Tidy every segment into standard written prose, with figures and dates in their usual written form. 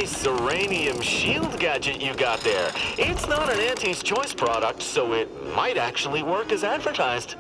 nice uranium shield gadget you got there. It's not an Auntie's Choice product, so it might actually work as advertised.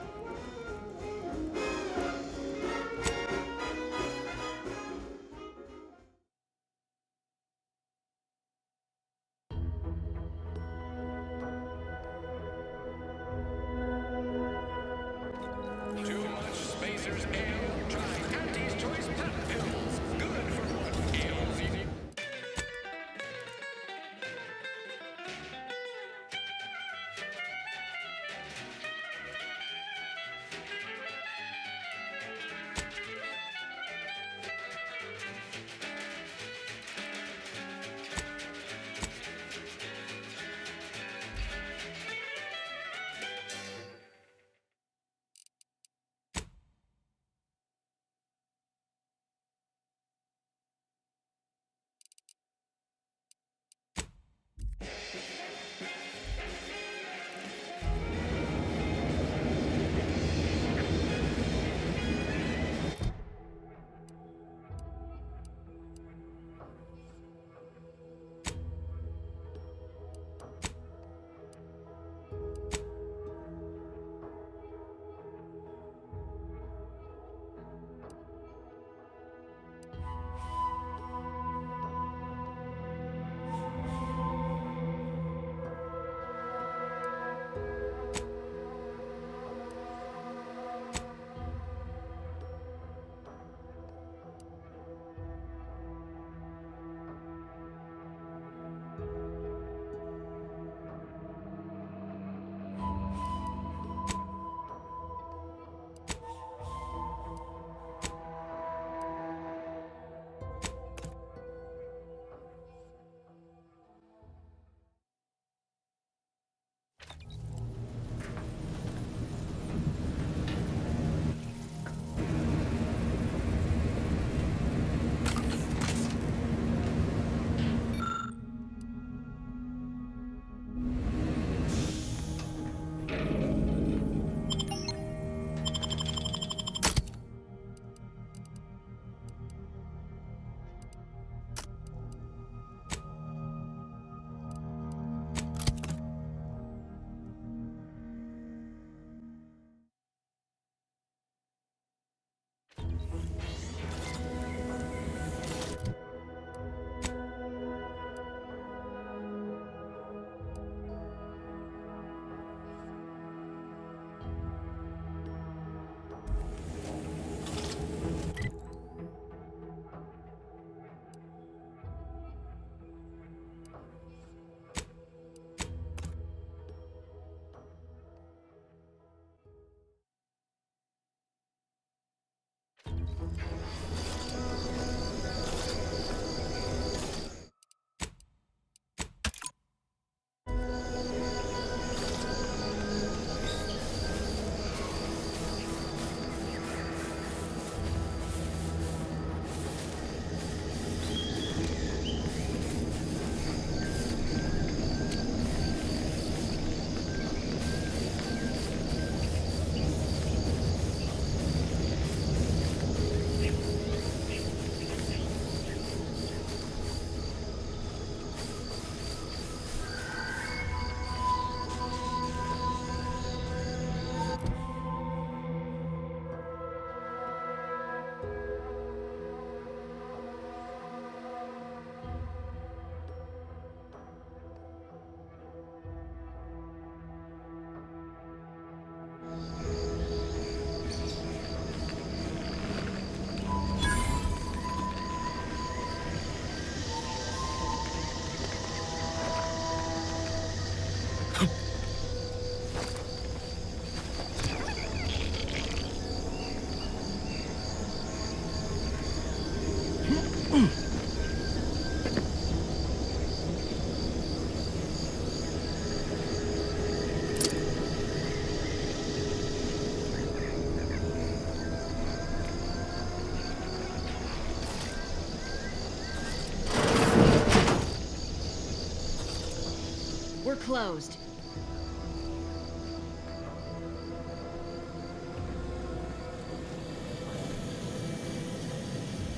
We're closed.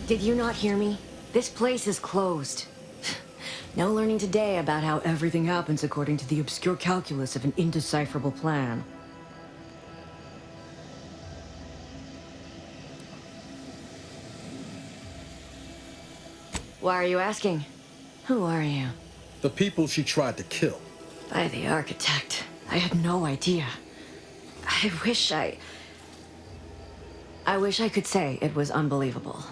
Did you not hear me? This place is closed. No learning today about how everything happens according to the obscure calculus of an indecipherable plan. Why are you asking? Who are you? The people she tried to kill. By the architect. I had no idea. I wish I could say it was unbelievable.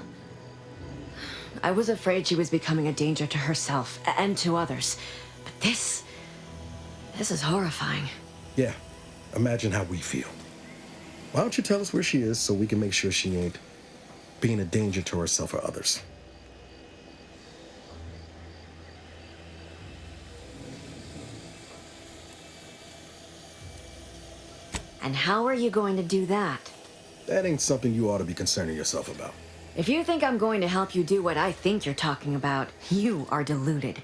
I was afraid she was becoming a danger to herself and to others. But this is horrifying. Yeah, imagine how we feel. Why don't you tell us where she is so we can make sure she ain't being a danger to herself or others? And how are you going to do that? That ain't something you ought to be concerning yourself about. If you think I'm going to help you do what I think you're talking about, you are deluded.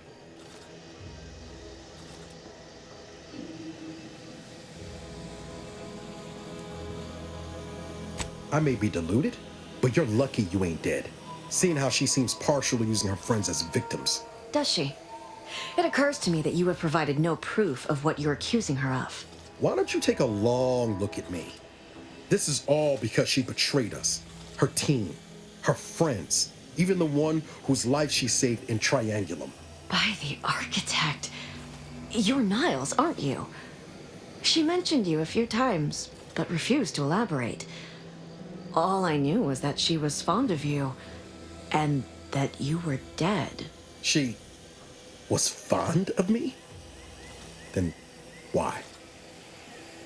I may be deluded, but you're lucky you ain't dead. Seeing how she seems partial to using her friends as victims. Does she? It occurs to me that you have provided no proof of what you're accusing her of. Why don't you take a long look at me? This is all because she betrayed us. Her team, her friends, even the one whose life she saved in Triangulum. By the architect. You're Niles, aren't you? She mentioned you a few times, but refused to elaborate. All I knew was that she was fond of you, and that you were dead. She was fond of me? Then why?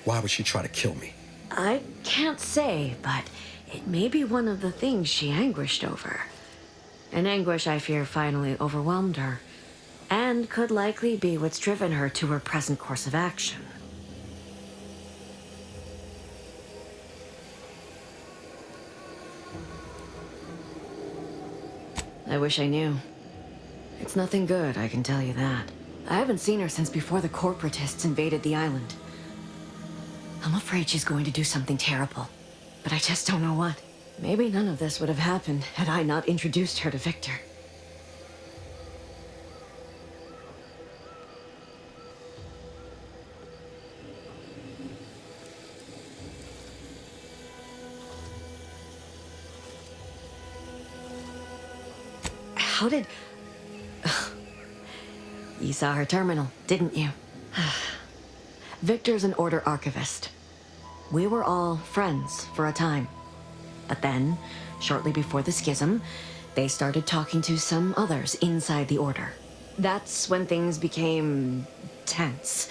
Why would she try to kill me? I can't say, but it may be one of the things she anguished over. An anguish I fear finally overwhelmed her, and could likely be what's driven her to her present course of action. I wish I knew. It's nothing good, I can tell you that. I haven't seen her since before the corporatists invaded the island. I'm afraid she's going to do something terrible, but I just don't know what. Maybe none of this would have happened had I not introduced her to Victor. How did... You saw her terminal, didn't you? Victor's an Order archivist. We were all friends for a time. But then, shortly before the schism, they started talking to some others inside the Order. That's when things became tense.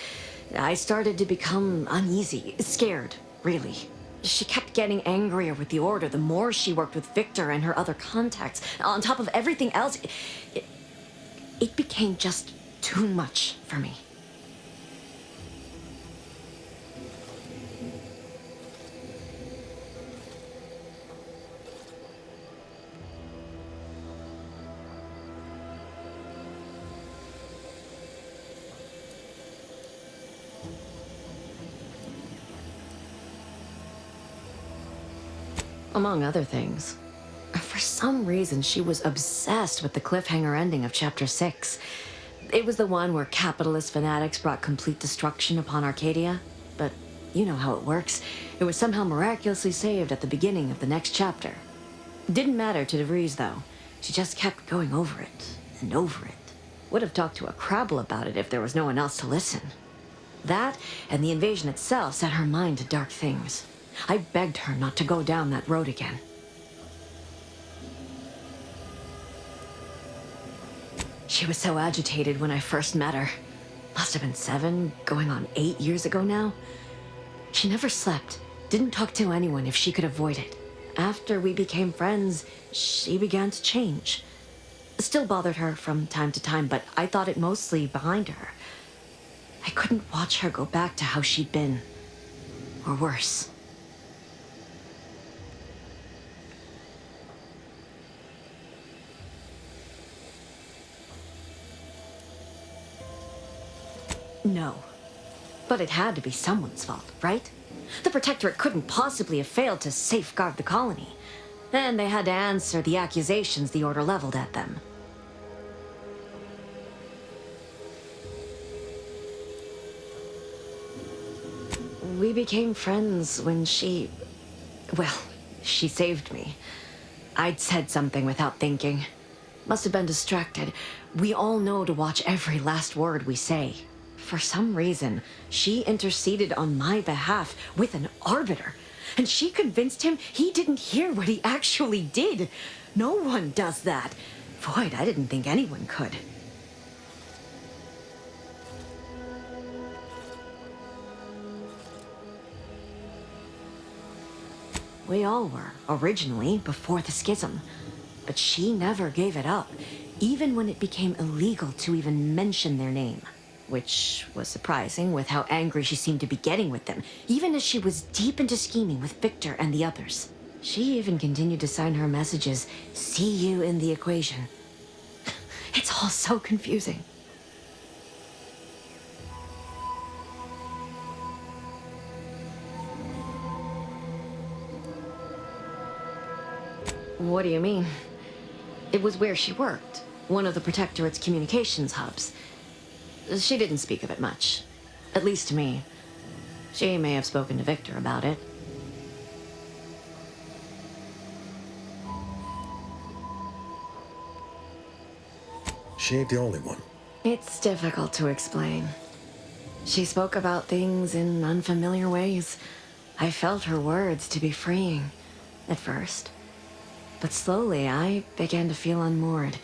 I started to become uneasy, scared, really. She kept getting angrier with the Order the more she worked with Victor and her other contacts. On top of everything else, it became just too much for me. Among other things. For some reason, she was obsessed with the cliffhanger ending of Chapter 6. It was the one where capitalist fanatics brought complete destruction upon Arcadia. But you know how it works. It was somehow miraculously saved at the beginning of the next chapter. Didn't matter to DeVries, though. She just kept going over it and over it. Would have talked to a Crabble about it if there was no one else to listen. That and the invasion itself set her mind to dark things. I begged her not to go down that road again. She was so agitated when I first met her. Must have been 7, going on 8 years ago now. She never slept, didn't talk to anyone if she could avoid it. After we became friends, she began to change. Still bothered her from time to time, but I thought it mostly behind her. I couldn't watch her go back to how she'd been. Or worse. No. But it had to be someone's fault, right? The Protectorate couldn't possibly have failed to safeguard the colony. Then they had to answer the accusations the Order leveled at them. We became friends when well, she saved me. I'd said something without thinking. Must have been distracted. We all know to watch every last word we say. For some reason, she interceded on my behalf with an arbiter. And she convinced him he didn't hear what he actually did. No one does that. Void, I didn't think anyone could. We all were, originally, before the schism. But she never gave it up, even when it became illegal to even mention their name. Which was surprising with how angry she seemed to be getting with them, even as she was deep into scheming with Victor and the others. She even continued to sign her messages, "See you in the equation." It's all so confusing. What do you mean? It was where she worked, one of the Protectorate's communications hubs. She didn't speak of it much. At least to me. She may have spoken to Victor about it. She ain't the only one. It's difficult to explain. She spoke about things in unfamiliar ways. I felt her words to be freeing, at first. But slowly, I began to feel unmoored,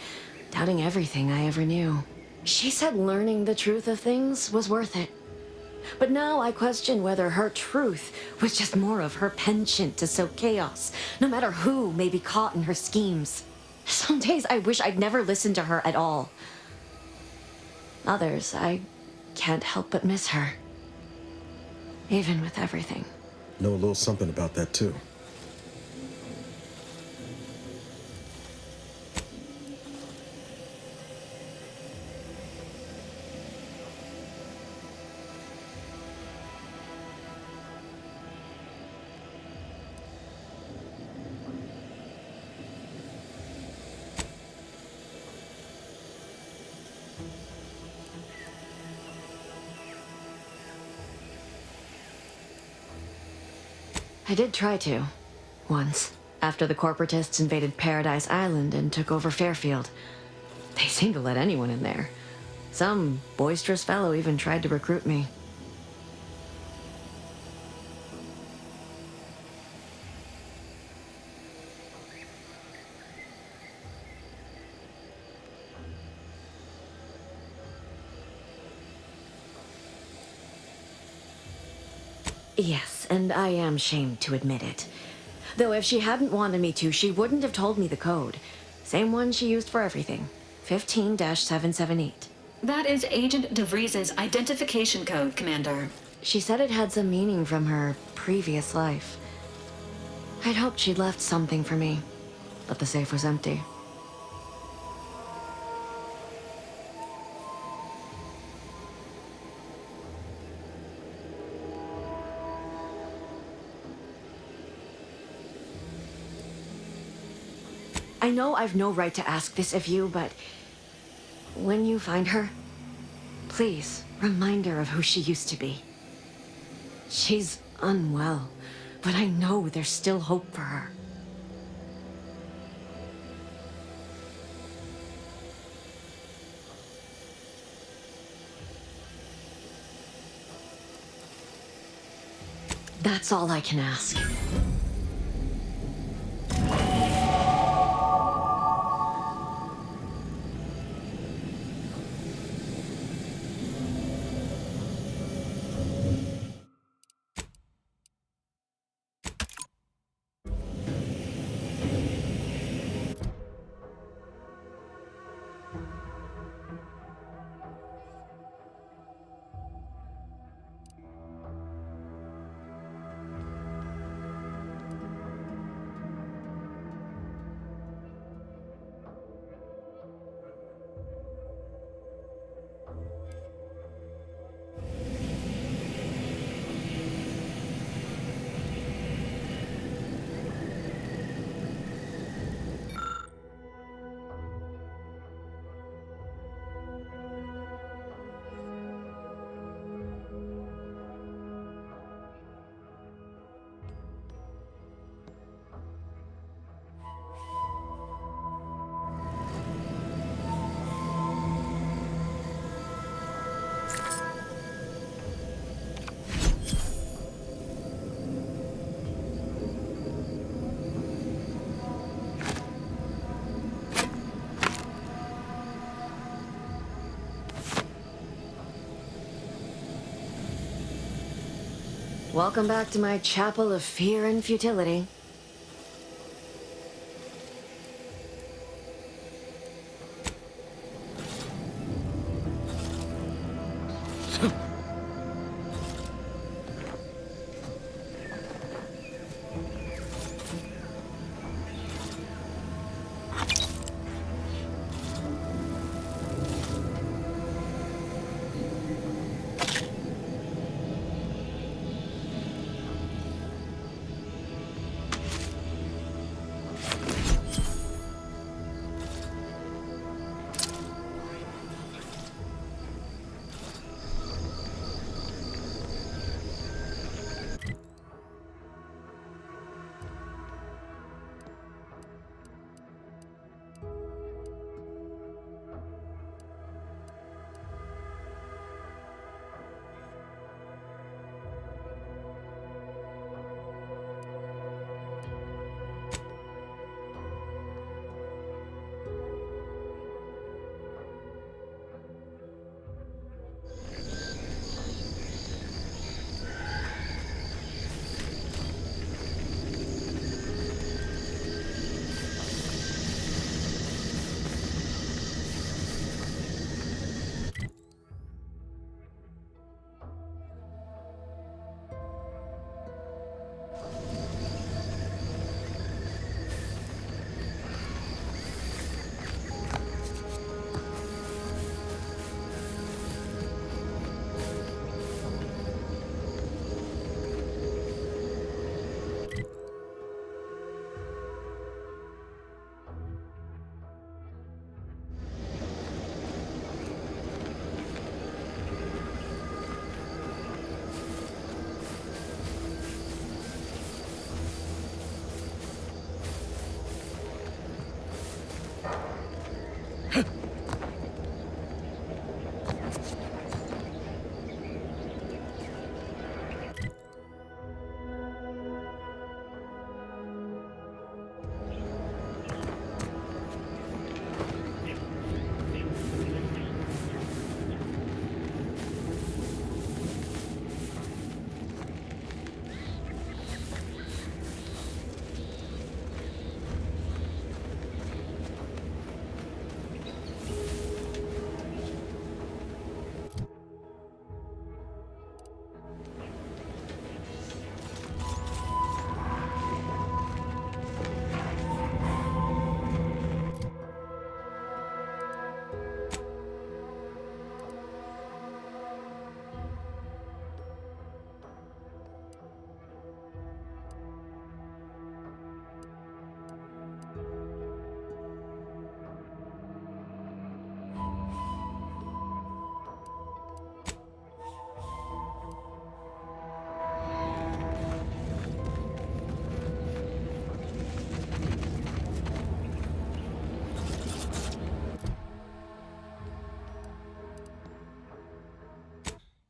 doubting everything I ever knew. She said learning the truth of things was worth it. But now I question whether her truth was just more of her penchant to sow chaos, no matter who may be caught in her schemes. Some days I wish I'd never listened to her at all. Others, I can't help but miss her. Even with everything. Know a little something about that, too. I did try to. Once. After the corporatists invaded Paradise Island and took over Fairfield. They seemed to let anyone in there. Some boisterous fellow even tried to recruit me. Yes, and I am shamed to admit it. Though if she hadn't wanted me to, she wouldn't have told me the code. Same one she used for everything. 15-778. That is Agent DeVries's identification code, Commander. She said it had some meaning from her previous life. I'd hoped she'd left something for me, but the safe was empty. I know I've no right to ask this of you, but when you find her, please remind her of who she used to be. She's unwell, but I know there's still hope for her. That's all I can ask. Welcome back to my chapel of fear and futility.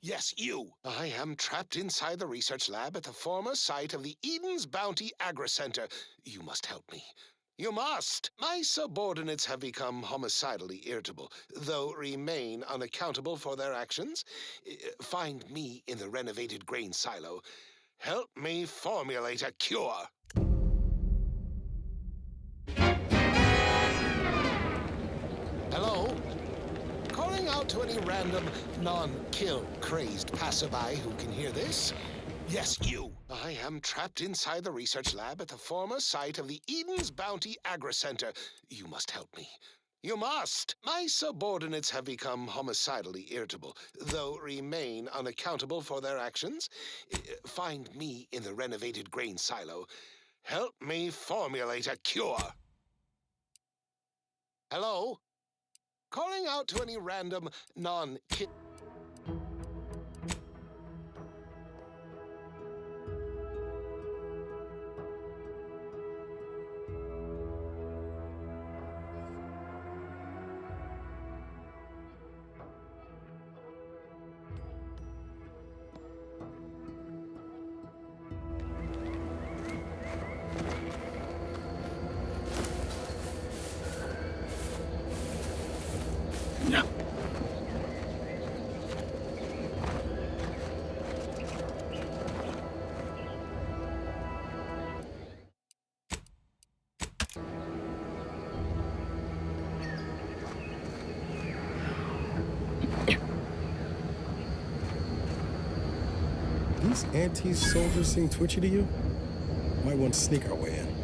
Yes, you. I am trapped inside the research lab at the former site of the Eden's Bounty Agricenter. You must help me. You must! My subordinates have become homicidally irritable, though remain unaccountable for their actions. Find me in the renovated grain silo. Help me formulate a cure. Hello? Calling out to any random, non-kill crazed passerby who can hear this? Yes, you. I am trapped inside the research lab at the former site of the Eden's Bounty Agricenter. You must help me. You must! My subordinates have become homicidally irritable, though remain unaccountable for their actions. Find me in the renovated grain silo. Help me formulate a cure. Hello? Calling out to any random, non-kill... These anti-soldiers seem twitchy to you? Might want to sneak our way in.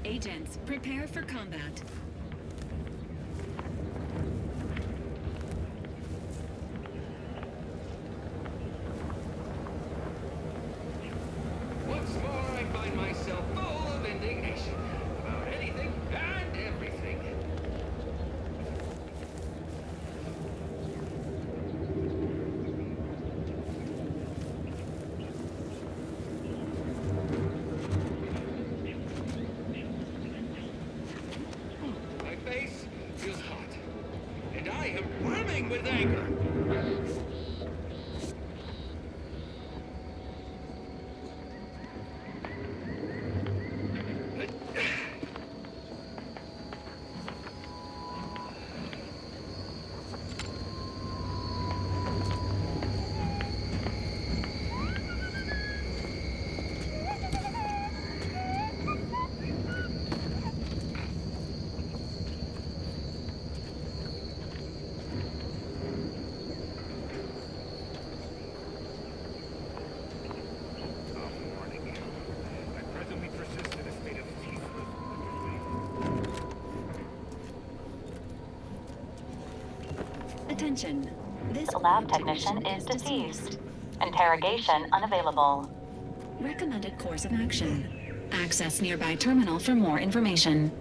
Agents, prepare for combat. Once more, I find myself full of indignation about anything and everything. brimming with anger. Attention. This Lab technician is deceased. Interrogation unavailable. Recommended course of action. Access nearby terminal for more information.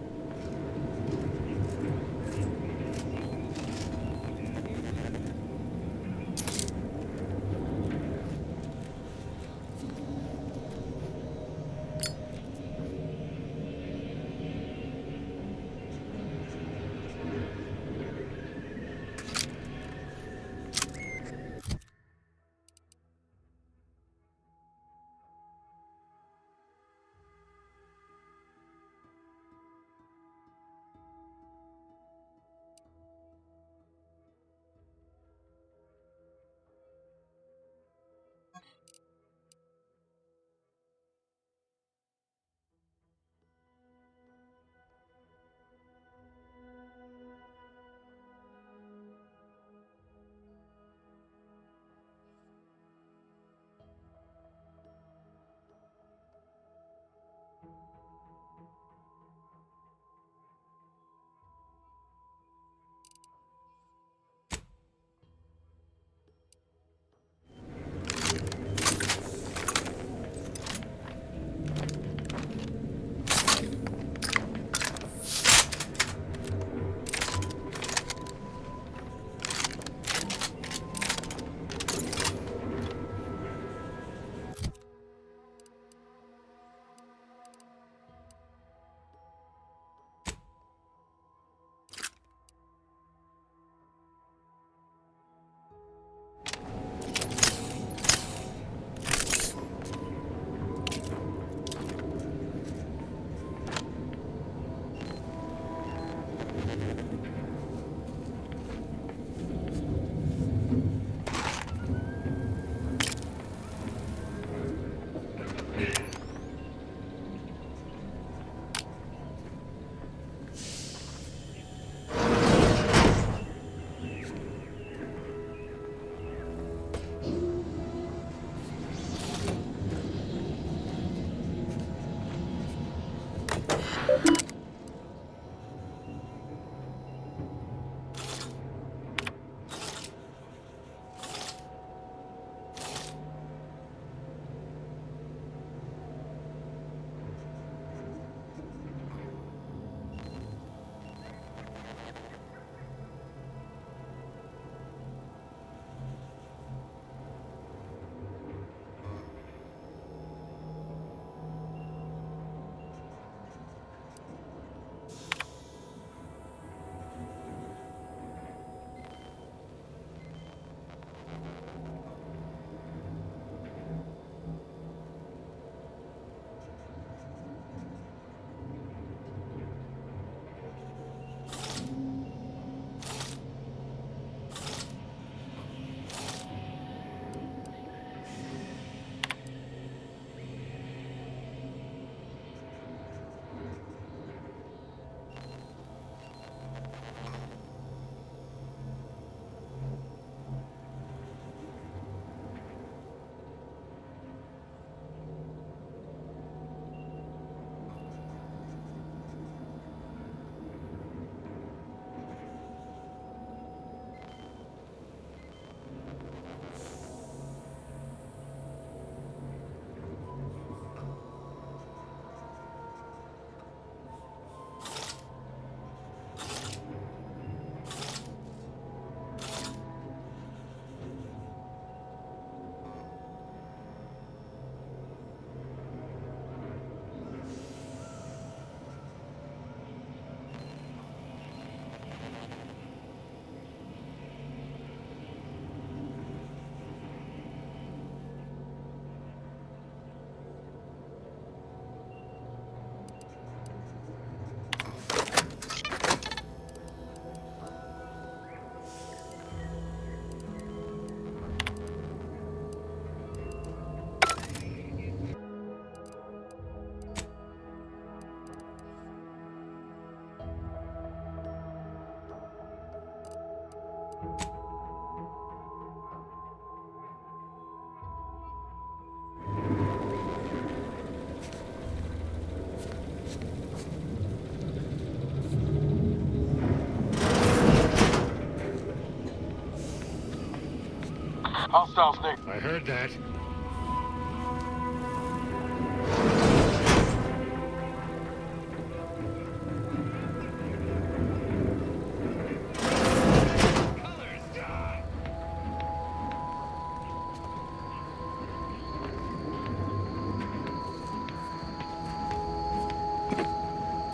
Hostiles, Nick. I heard that.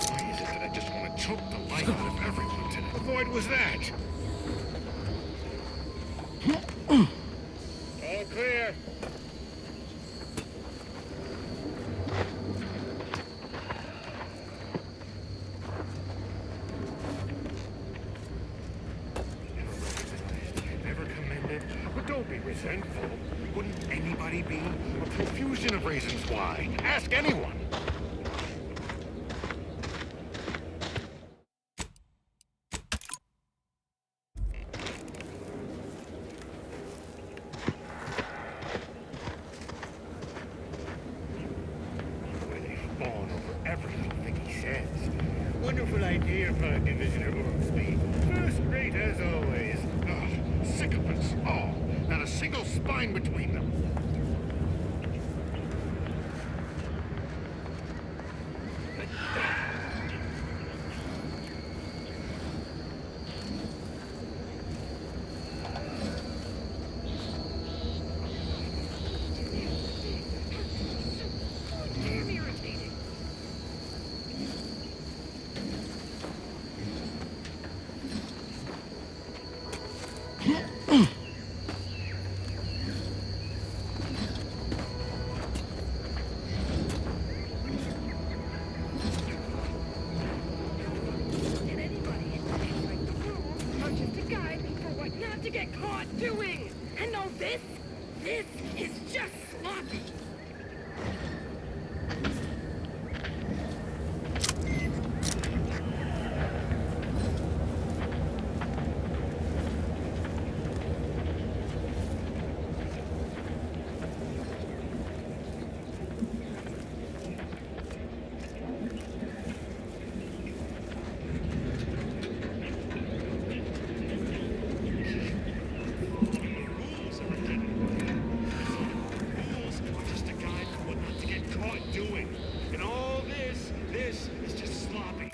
Why is it that I just want to choke the life out of everyone today? What void was that? All clear. Never commended, but don't be resentful. Wouldn't anybody be? A profusion of reasons why. Ask anyone. Where they fawn over everything Vicky says. Wonderful idea, Prime Division Ormsby. First rate as always. Ugh, sycophants all. Not a single spine between them. Damn irritating. Can anybody inside the room or just a guide for what not to get caught doing? And know this? This is just sloppy. Rules are rules are just a guide for what not to get caught doing. And all this is just sloppy.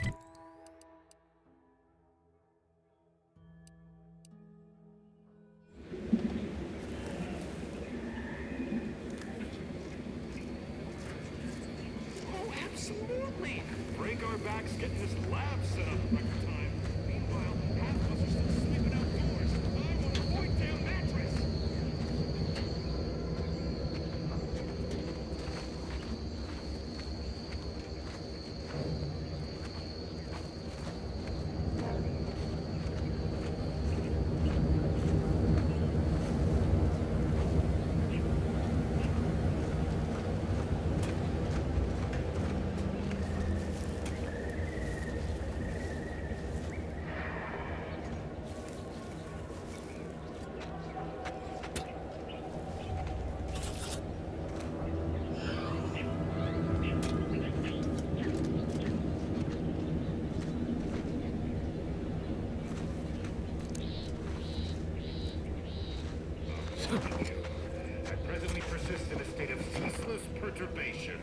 Oh, absolutely! Break our backs getting this lab set up in record time. Meanwhile, half of us are still sleeping outdoors. I want a point-down mattress! I presently persist in a state of ceaseless perturbation.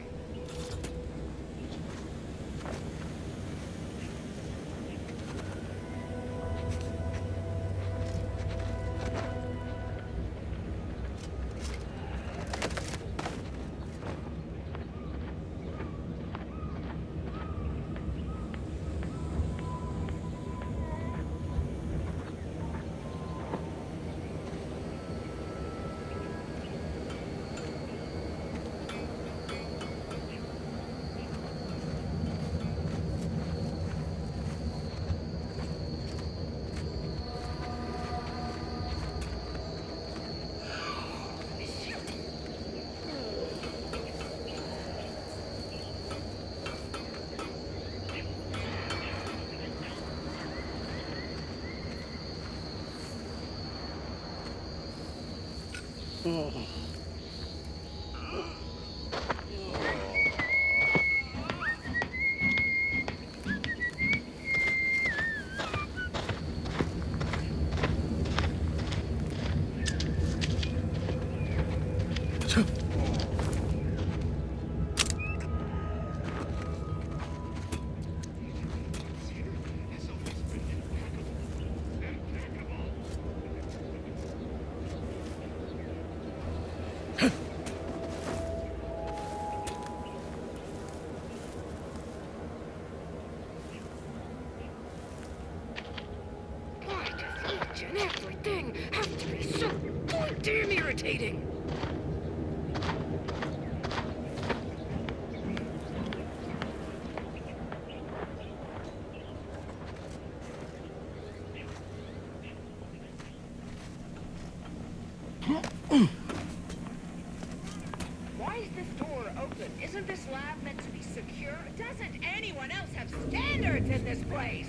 damn irritating. Why is this door open? Isn't this lab meant to be secure? Doesn't anyone else have standards in this place?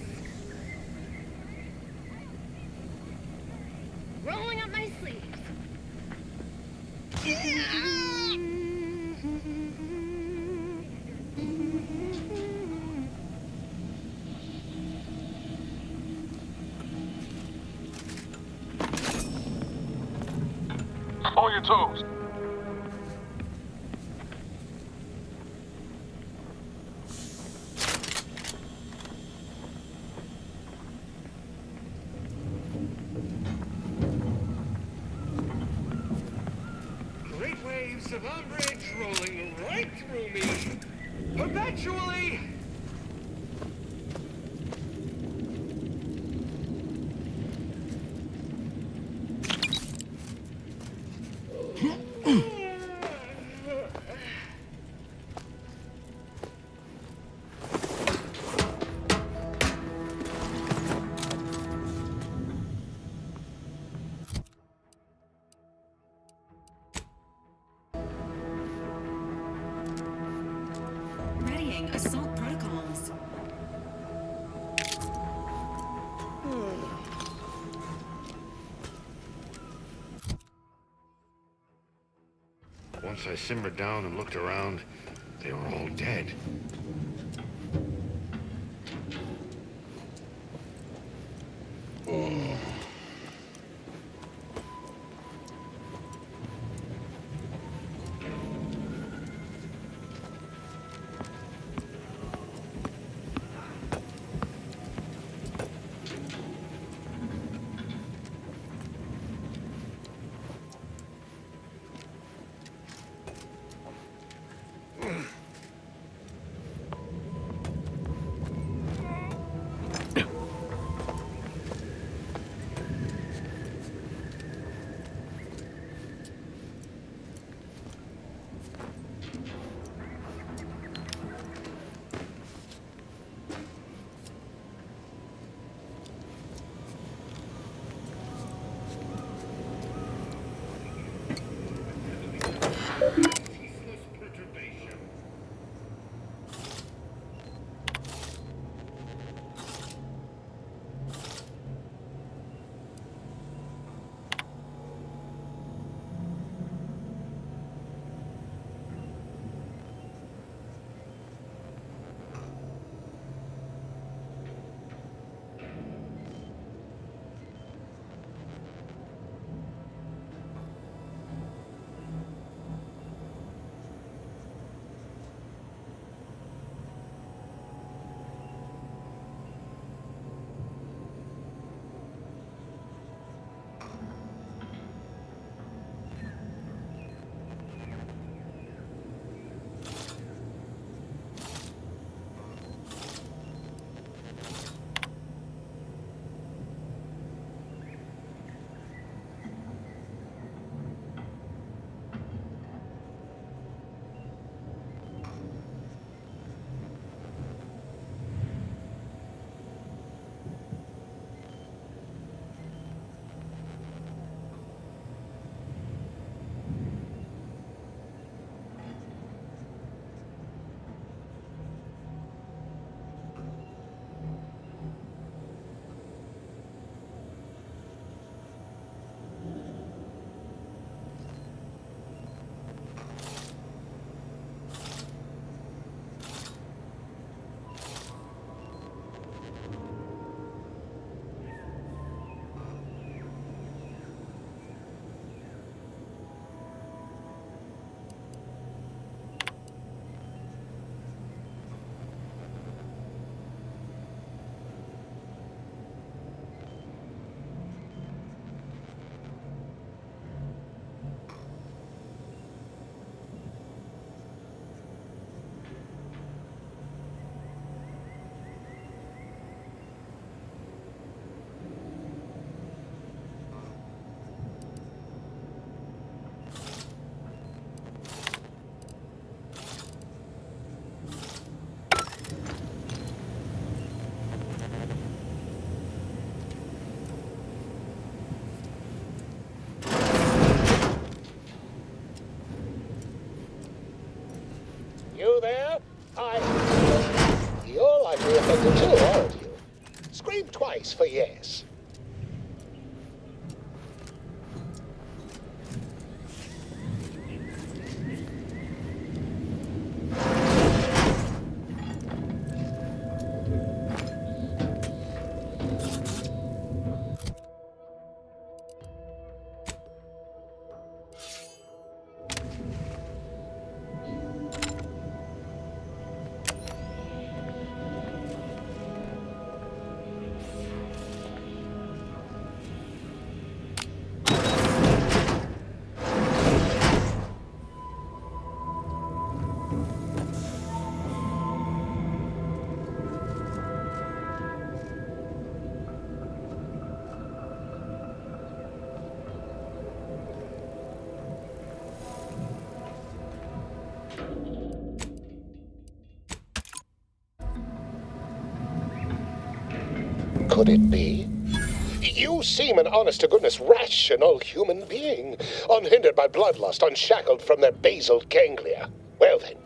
Rolling up my sleeves. On your toes. Great waves of umbrage rolling right through me. Perpetually. Readying assault protocols. Once I simmered down and looked around, they were all dead. Ceaseless perturbation. could it be? You seem an honest-to-goodness rational human being, unhindered by bloodlust, unshackled from their basal ganglia. Well then,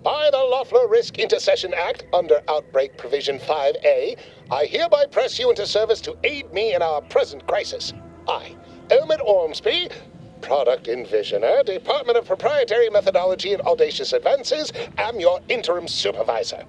by the Loeffler Risk Intercession Act, under Outbreak Provision 5A, I hereby press you into service to aid me in our present crisis. I, Omid Ormsby, Product Envisioner, Department of Proprietary Methodology and Audacious Advances, am your interim supervisor.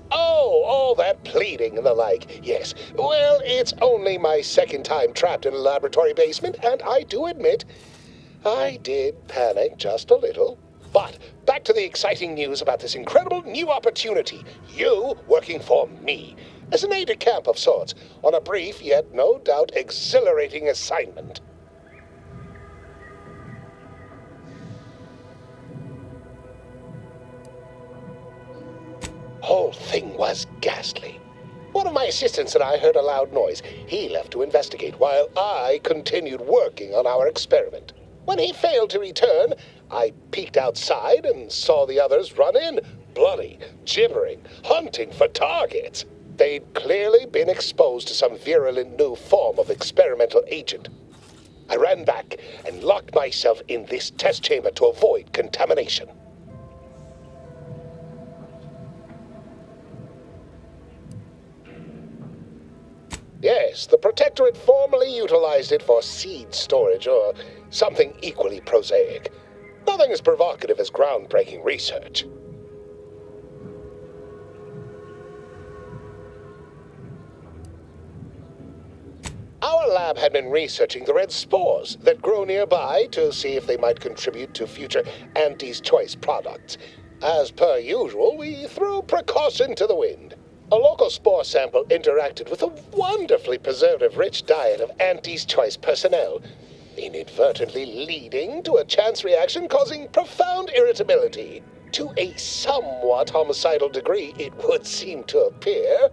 Oh, all that pleading and the like. Yes. Well, it's only my second time trapped in a laboratory basement, and I do admit, I did panic just a little. But back to the exciting news about this incredible new opportunity. You working for me, as an aide-de-camp of sorts, on a brief yet no doubt exhilarating assignment. Whole thing was ghastly. One of my assistants and I heard a loud noise. He left to investigate while I continued working on our experiment. When he failed to return, I peeked outside and saw the others run in, bloody, gibbering, hunting for targets. They'd clearly been exposed to some virulent new form of experimental agent. I ran back and locked myself in this test chamber to avoid contamination. Yes, the Protectorate formerly utilized it for seed storage or something equally prosaic. Nothing as provocative as groundbreaking research. Our lab had been researching the red spores that grow nearby to see if they might contribute to future Auntie's Choice products. As per usual, we threw precaution to the wind. A local spore sample interacted with a wonderfully preservative-rich diet of Auntie's Choice personnel, inadvertently leading to a chance reaction causing profound irritability. To a somewhat homicidal degree, it would seem to appear.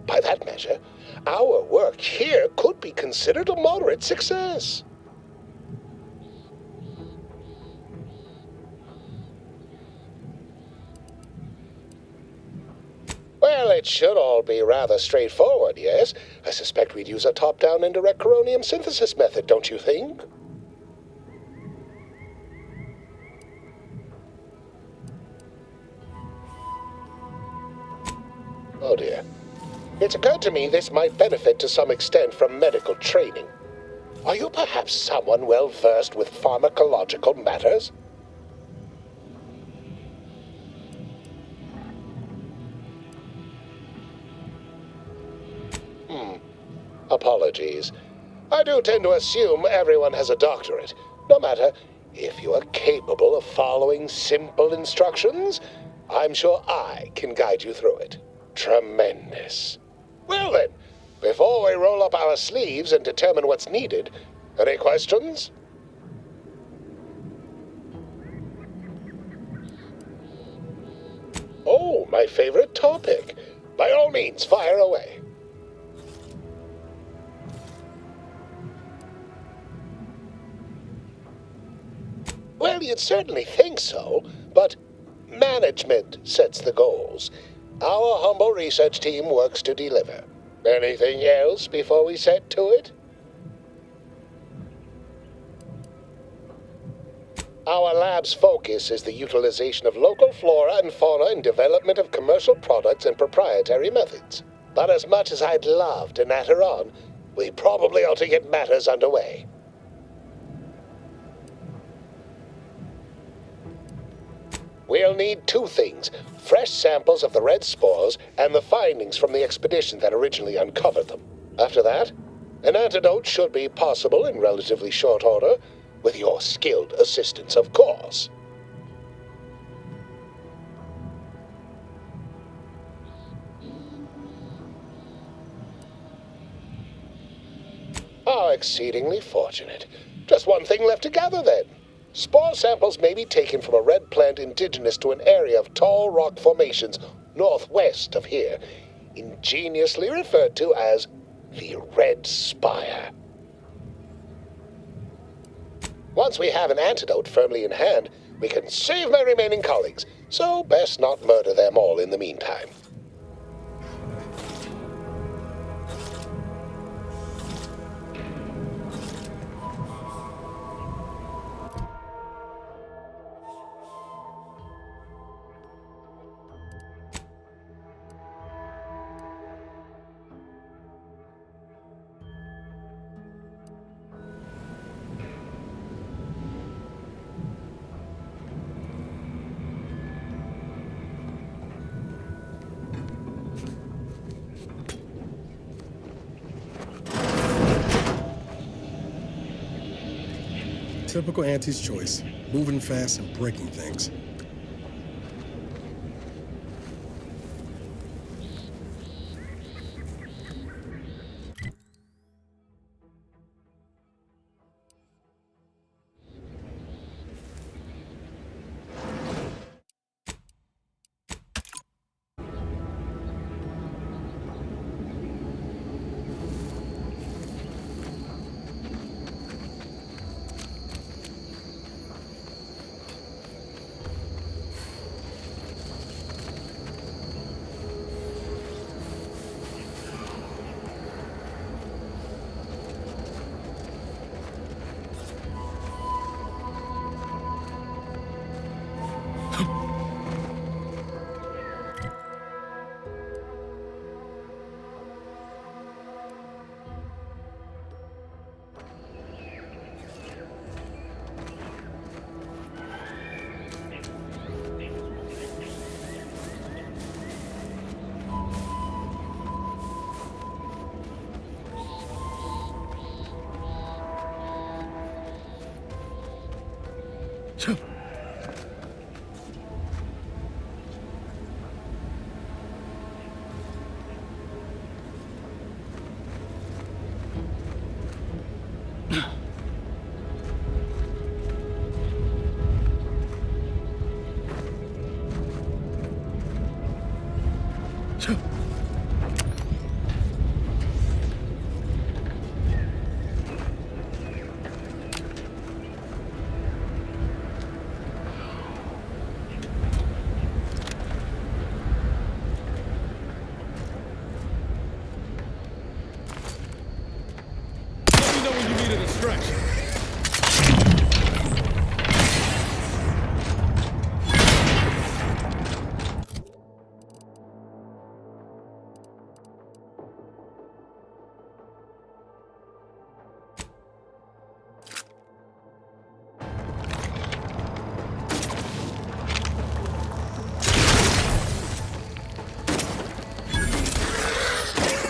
By that measure, our work here could be considered a moderate success. Well, it should all be rather straightforward, yes? I suspect we'd use a top-down indirect coronium synthesis method, don't you think? Oh dear. It's occurred to me this might benefit to some extent from medical training. Are you perhaps someone well-versed with pharmacological matters? Apologies. I do tend to assume everyone has a doctorate. No matter, if you are capable of following simple instructions, I'm sure I can guide you through it. Tremendous. Well then, before we roll up our sleeves and determine what's needed, any questions? Oh, my favorite topic. By all means, fire away. Well, you'd certainly think so, but management sets the goals. Our humble research team works to deliver. Anything else before we set to it? Our lab's focus is the utilization of local flora and fauna in development of commercial products and proprietary methods. But as much as I'd love to natter on, we probably ought to get matters underway. We'll need two things: fresh samples of the red spores and the findings from the expedition that originally uncovered them. After that, an antidote should be possible in relatively short order, with your skilled assistance, of course. How exceedingly fortunate. Just one thing left to gather, then. Spore samples may be taken from a red plant indigenous to an area of tall rock formations northwest of here, ingeniously referred to as the Red Spire. Once we have an antidote firmly in hand, we can save my remaining colleagues, so best not murder them all in the meantime. Typical Auntie's choice, moving fast and breaking things.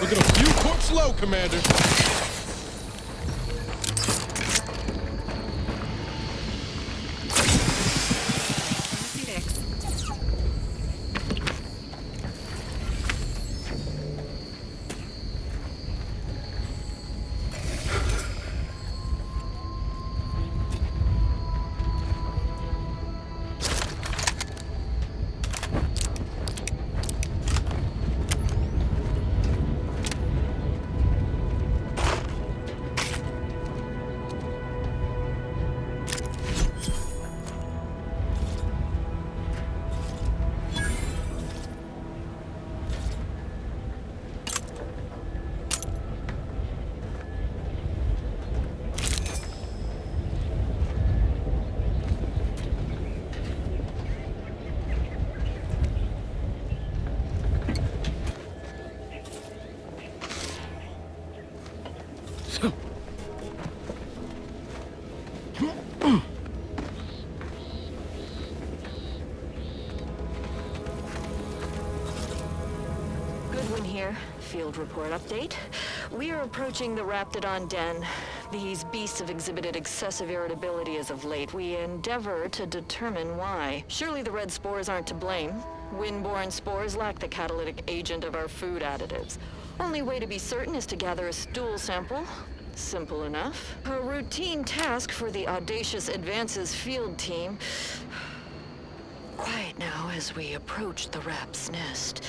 Look at a few corpse low, Commander. Field report update. We are approaching the Raptidon den. These beasts have exhibited excessive irritability as of late. We endeavor to determine why. Surely the red spores aren't to blame. Windborne spores lack the catalytic agent of our food additives. Only way to be certain is to gather a stool sample. Simple enough. A routine task for the Audacious Advances field team. Quiet now as we approach the rap's nest.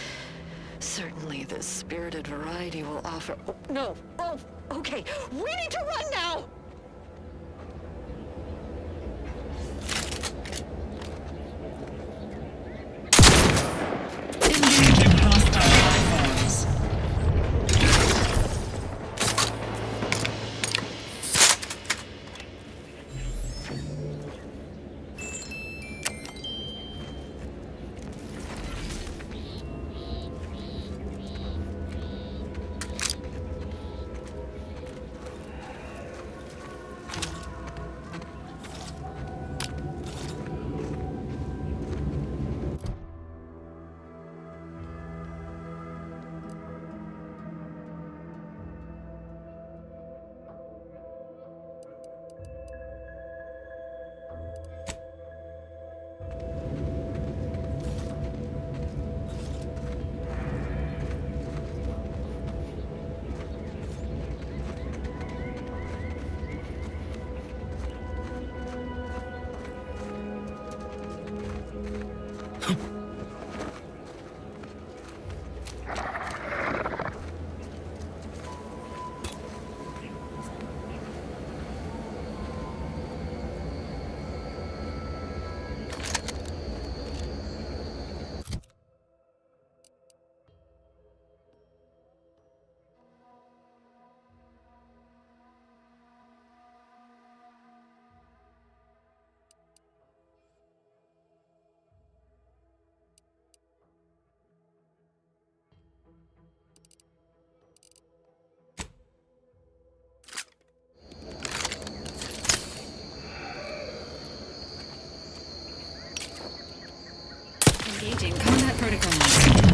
Certainly this spirited variety will offer... Oh, no! Oh, okay. We need to run now! Engaging combat protocols.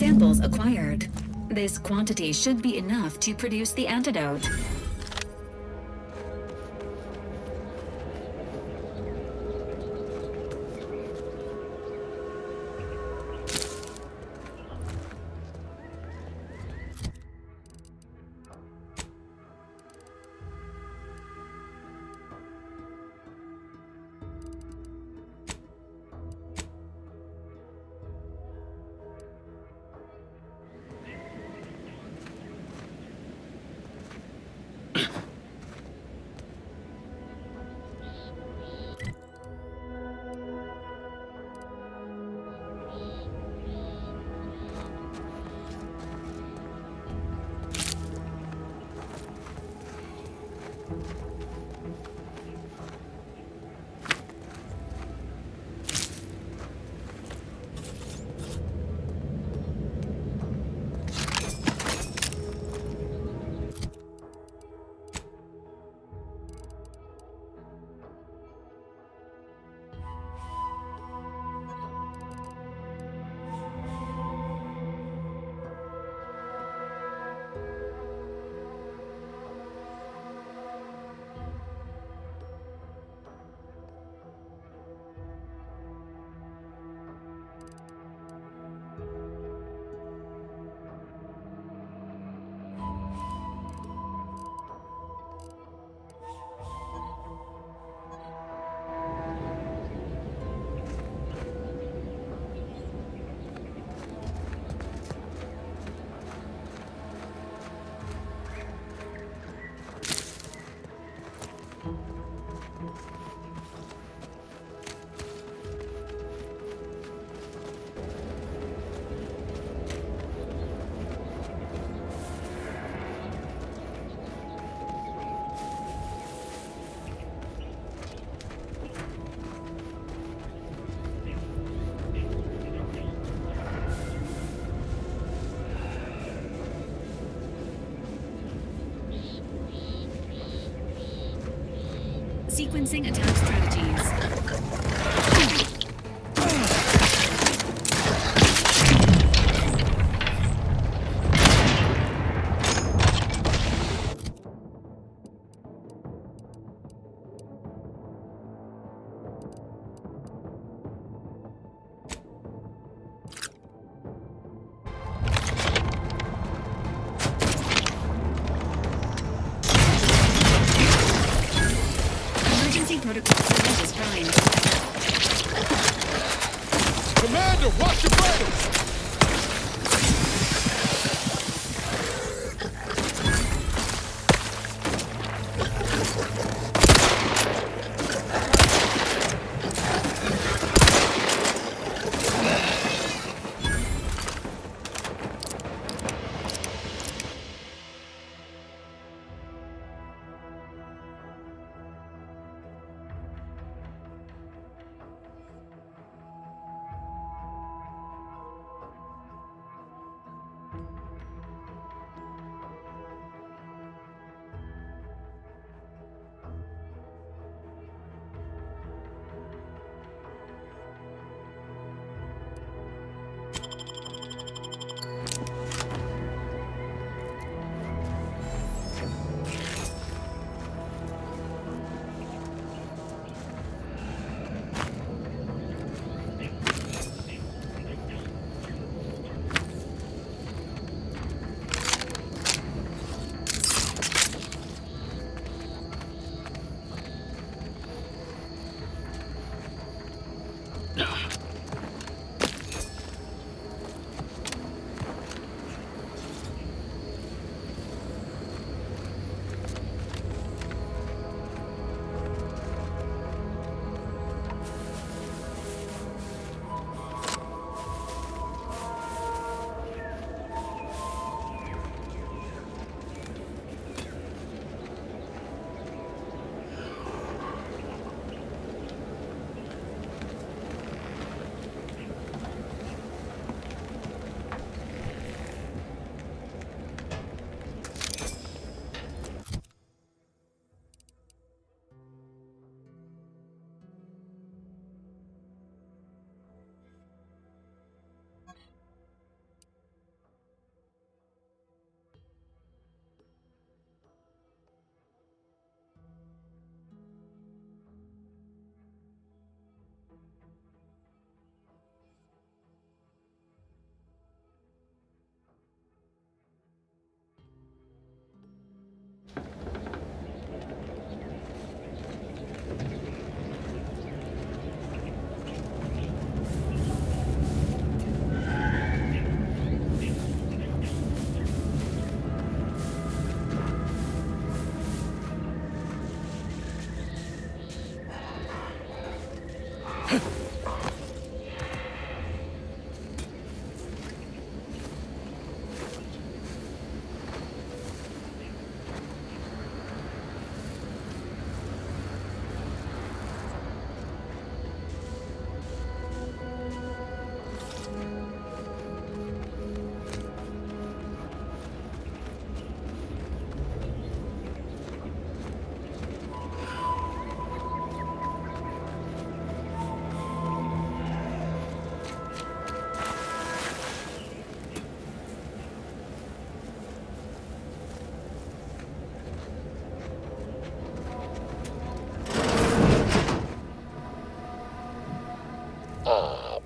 Samples acquired. This quantity should be enough to produce the antidote. Sequencing attack strategies. protocol signal just fine. Commander, watch your vitals!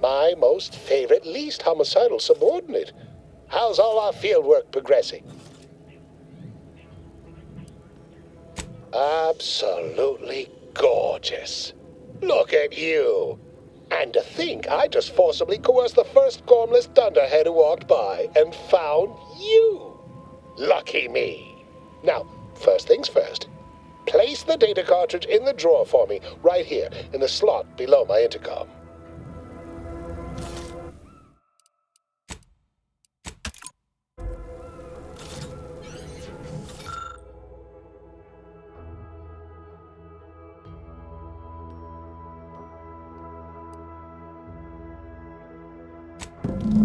My most favorite, least homicidal subordinate. How's all our fieldwork progressing? Absolutely gorgeous. Look at you. And to think I just forcibly coerced the first gormless dunderhead who walked by and found you. Lucky me. Now, first things first. Place the data cartridge in the drawer for me, right here, in the slot below my intercom.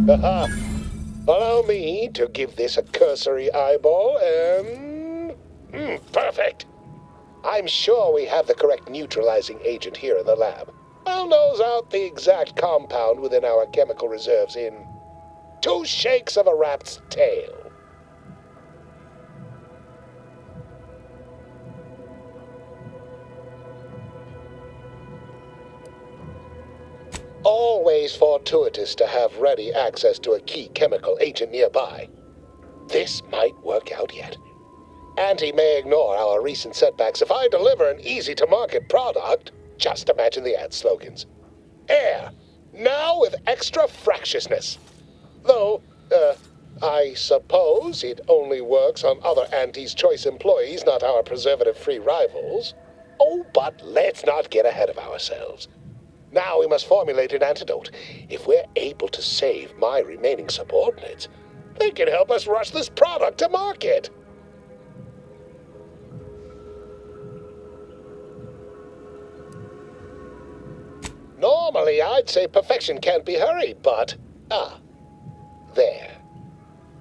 Haha. Allow me to give this a cursory eyeball and... perfect. I'm sure we have the correct neutralizing agent here in the lab. I'll nose out the exact compound within our chemical reserves in 2 shakes of a rat's tail. Always fortuitous to have ready access to a key chemical agent nearby. This might work out yet. Auntie may ignore our recent setbacks if I deliver an easy-to-market product. Just imagine the ad slogans. Air, now with extra fractiousness. Though, I suppose it only works on other Auntie's Choice employees, not our preservative-free rivals. Oh, but let's not get ahead of ourselves. Now we must formulate an antidote. If we're able to save my remaining subordinates, they can help us rush this product to market. Normally, I'd say perfection can't be hurried, but... there.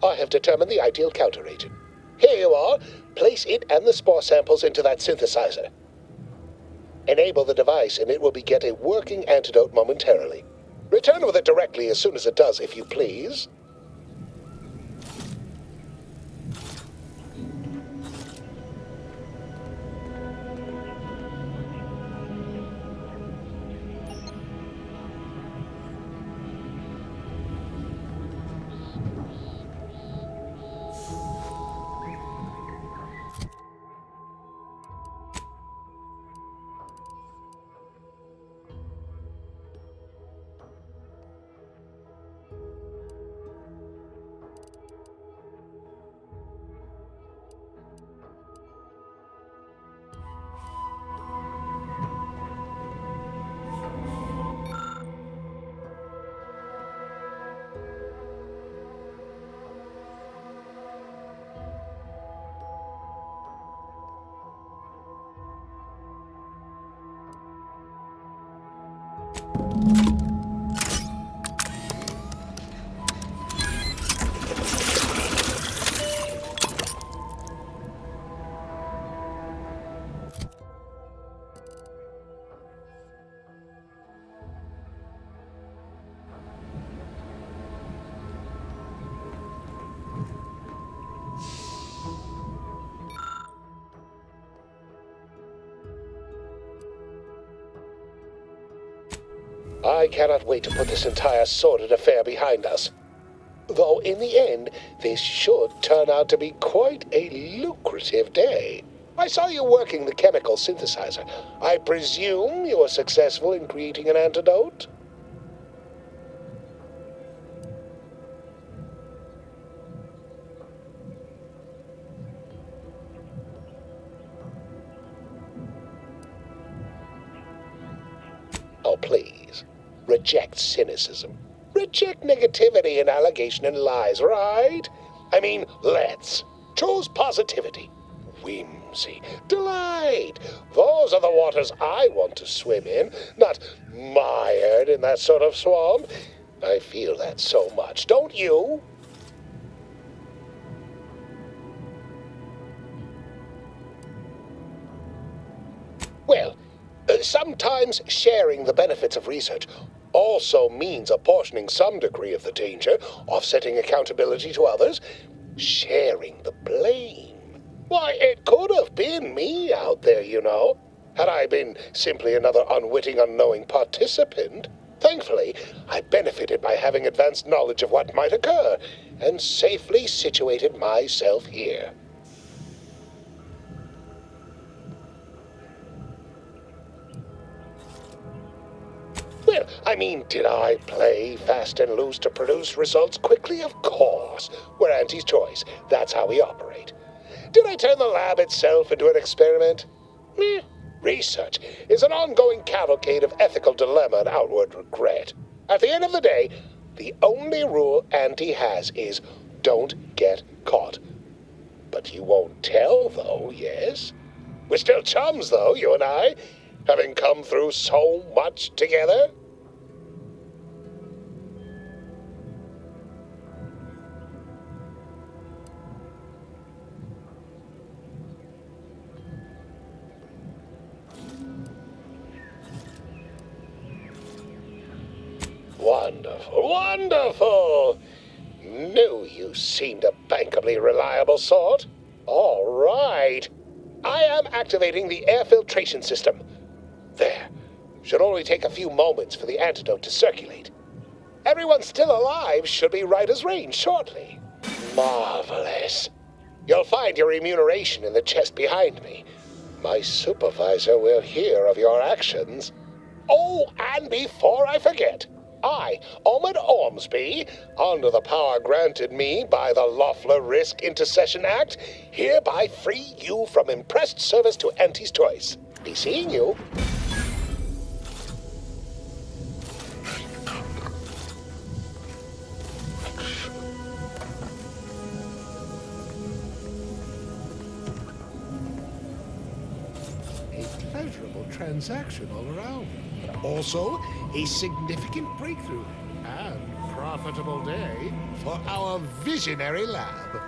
I have determined the ideal counteragent. Here you are. Place it and the spore samples into that synthesizer. Enable the device and it will beget a working antidote momentarily. Return with it directly as soon as it does, if you please. I cannot wait to put this entire sordid affair behind us. Though in the end, this should turn out to be quite a lucrative day. I saw you working the chemical synthesizer. I presume you were successful in creating an antidote? Oh, please. Reject cynicism. Reject negativity and allegation and lies, right? I mean, let's. Choose positivity, whimsy, delight. Those are the waters I want to swim in, not mired in that sort of swamp. I feel that so much, don't you? Well, sometimes sharing the benefits of research also means apportioning some degree of the danger, offsetting accountability to others, sharing the blame. Why, it could have been me out there, you know, had I been simply another unwitting, unknowing participant. Thankfully, I benefited by having advanced knowledge of what might occur, and safely situated myself here. Well, I mean, did I play fast and loose to produce results quickly? Of course. We're Auntie's Choice. That's how we operate. Did I turn the lab itself into an experiment? Research is an ongoing cavalcade of ethical dilemma and outward regret. At the end of the day, the only rule Auntie has is don't get caught. But you won't tell, though, yes? We're still chums, though, you and I, having come through so much together. Wonderful, wonderful! Knew you seemed a bankably reliable sort. All right. I am activating the air filtration system. There. Should only take a few moments for the antidote to circulate. Everyone still alive should be right as rain shortly. Marvelous. You'll find your remuneration in the chest behind me. My supervisor will hear of your actions. Oh, and before I forget, I, Omid Ormsby, under the power granted me by the Loeffler Risk Intercession Act, hereby free you from impressed service to Auntie's choice. Be seeing you. A pleasurable transaction all around. Also, a significant breakthrough and profitable day for our visionary lab.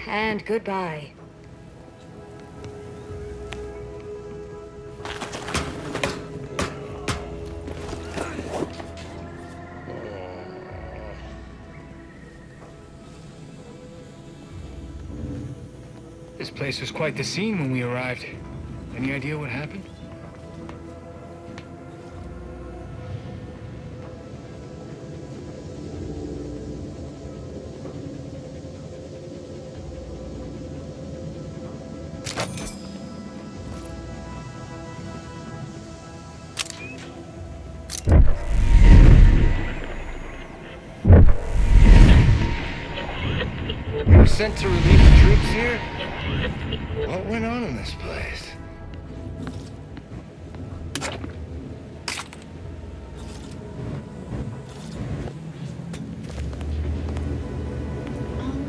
And goodbye. This place was quite the scene when we arrived. Any idea what happened? sent to relieve the troops here? What went on in this place?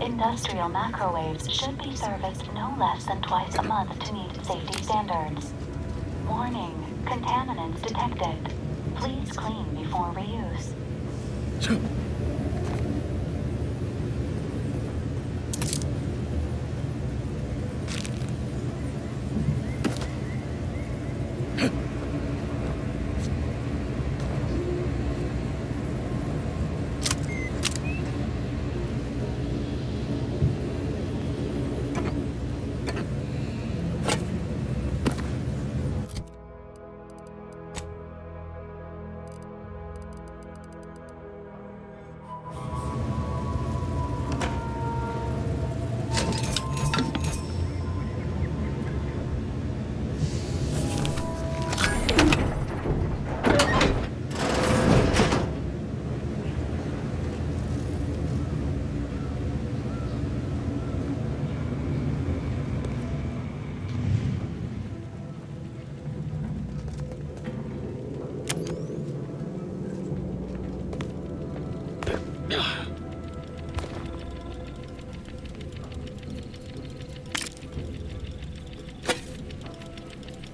Industrial macrowaves should be serviced no less than twice a month to meet safety standards. Warning, contaminants detected. Please clean before reuse.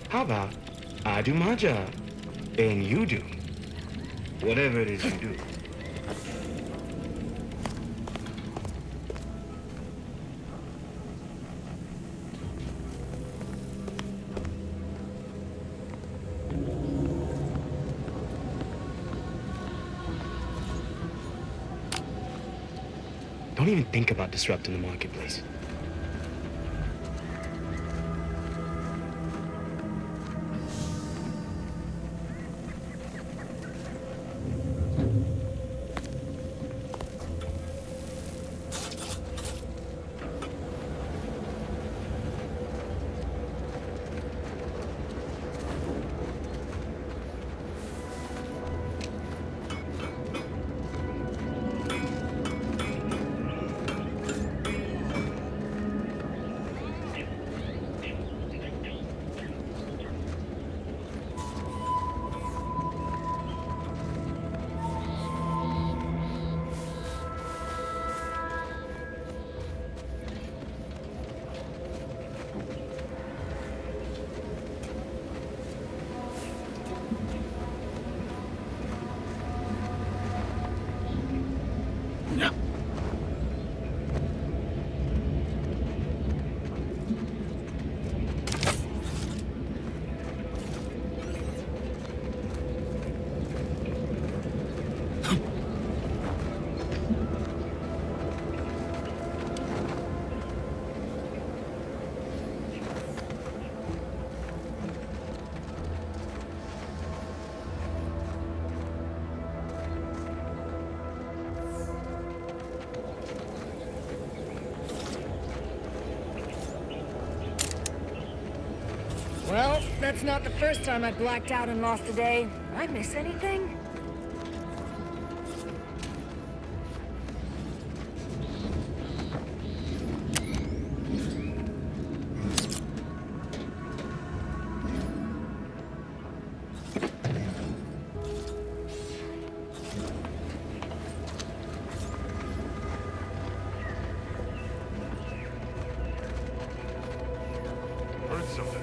How about I do my job, and you do whatever it is you do? Don't even think about disrupting the marketplace. Well, that's not the first time I blacked out and lost a day. I miss anything? Heard something.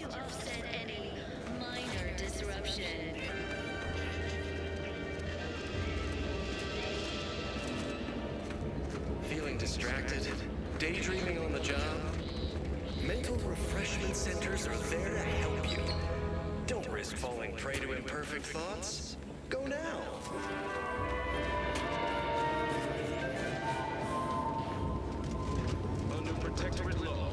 to offset any minor disruption. Feeling distracted? Daydreaming on the job? Mental refreshment centers are there to help you. Don't risk falling prey to imperfect thoughts. Go now. Under Protectorate law,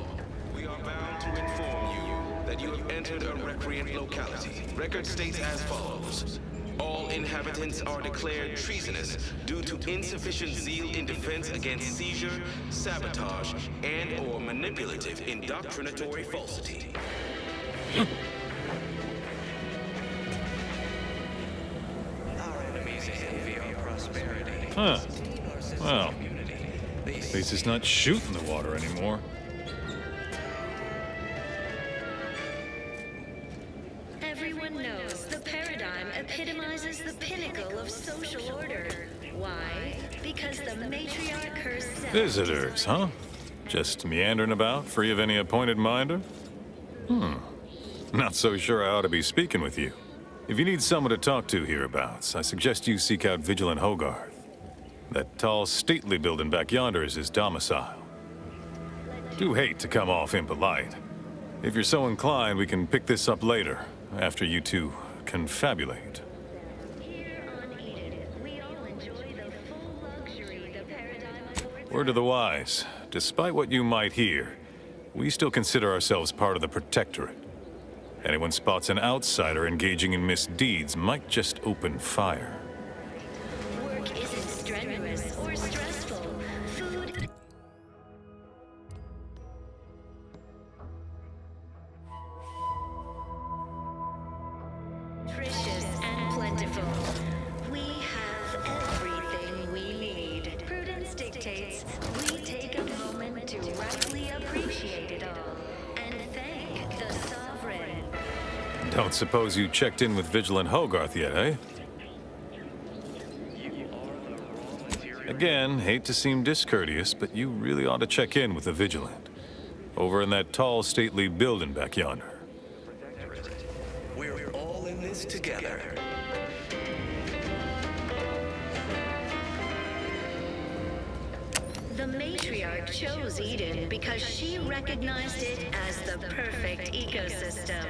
we are bound to inform you that you have entered a recreant locality. Record states as follows. All inhabitants are declared treasonous due to insufficient zeal in defense against seizure, sabotage, and/or manipulative indoctrinatory falsity. Our enemies envy our prosperity. Huh. Well, at least it's not shooting the water anymore. Everyone knows the paradigm epitomizes the pinnacle of social order. Why? Because the matriarch herself... Visitors, huh? Just meandering about, free of any appointed minder? Not so sure I ought to be speaking with you. If you need someone to talk to hereabouts, I suggest you seek out Vigilant Hogarth. That tall, stately building back yonder is his domicile. Do hate to come off impolite. If you're so inclined, we can pick this up later, after you two confabulate. Word to the wise, despite what you might hear, we still consider ourselves part of the Protectorate. Anyone spots an outsider engaging in misdeeds might just open fire. Work isn't strenuous or stressful. Food... nutritious and plentiful. We have everything we need. Prudence dictates we take a moment to rightly appreciate it all and thank the Sovereign. Don't suppose you checked in with Vigilant Hogarth yet, eh? Again, hate to seem discourteous, but you really ought to check in with the Vigilant. Over in that tall, stately building back yonder. We're all in this together. The matriarch chose Eden because she recognized it as the perfect ecosystem.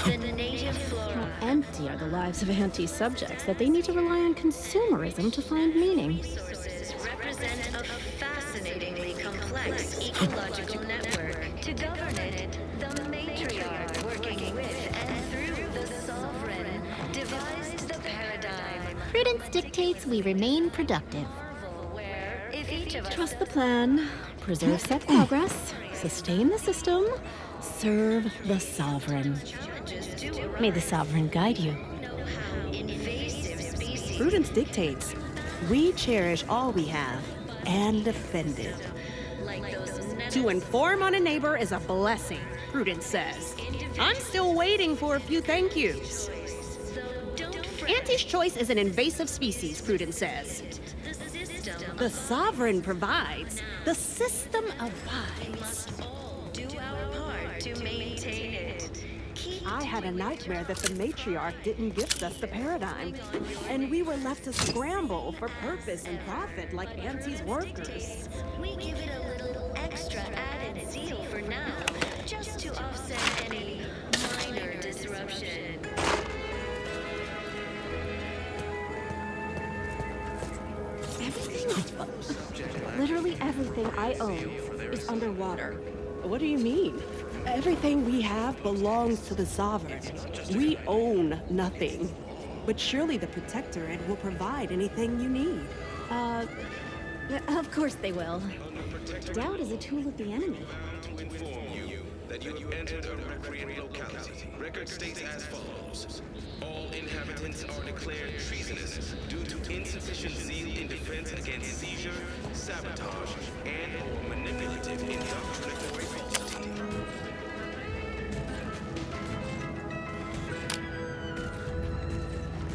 The native flora. How empty are the lives of anti-subjects that they need to rely on consumerism to find meaning? Resources represent a fascinatingly complex ecological network. To govern it, the matriarch, working with and through the Sovereign, devised the paradigm. Prudence dictates we remain productive. Where, if each of us... Trust the plan, preserve set progress, sustain the system, serve the Sovereign. May the Sovereign guide you. Prudence dictates we cherish all we have and defend it. To inform on a neighbor is a blessing, Prudence says. I'm still waiting for a few thank yous. Auntie's choice is an invasive species, Prudence says. The Sovereign provides, the system abides. Do our part to maintain it. I had a nightmare that the matriarch didn't gift us the paradigm, and we were left to scramble for purpose and profit like Auntie's workers. We give it a little extra added zeal for now, just to offset any minor disruption. Literally everything I own is underwater. What do you mean? Everything we have belongs to the Sovereign. We own nothing. But surely the Protectorate will provide anything you need. Of course they will. Doubt is a tool of the enemy. To inform you that you have entered a recreant locality. Record states as follows. All inhabitants are declared treasonous due to insufficient zeal in defense against seizure, sabotage, and/or manipulative indoctrinatory falsity.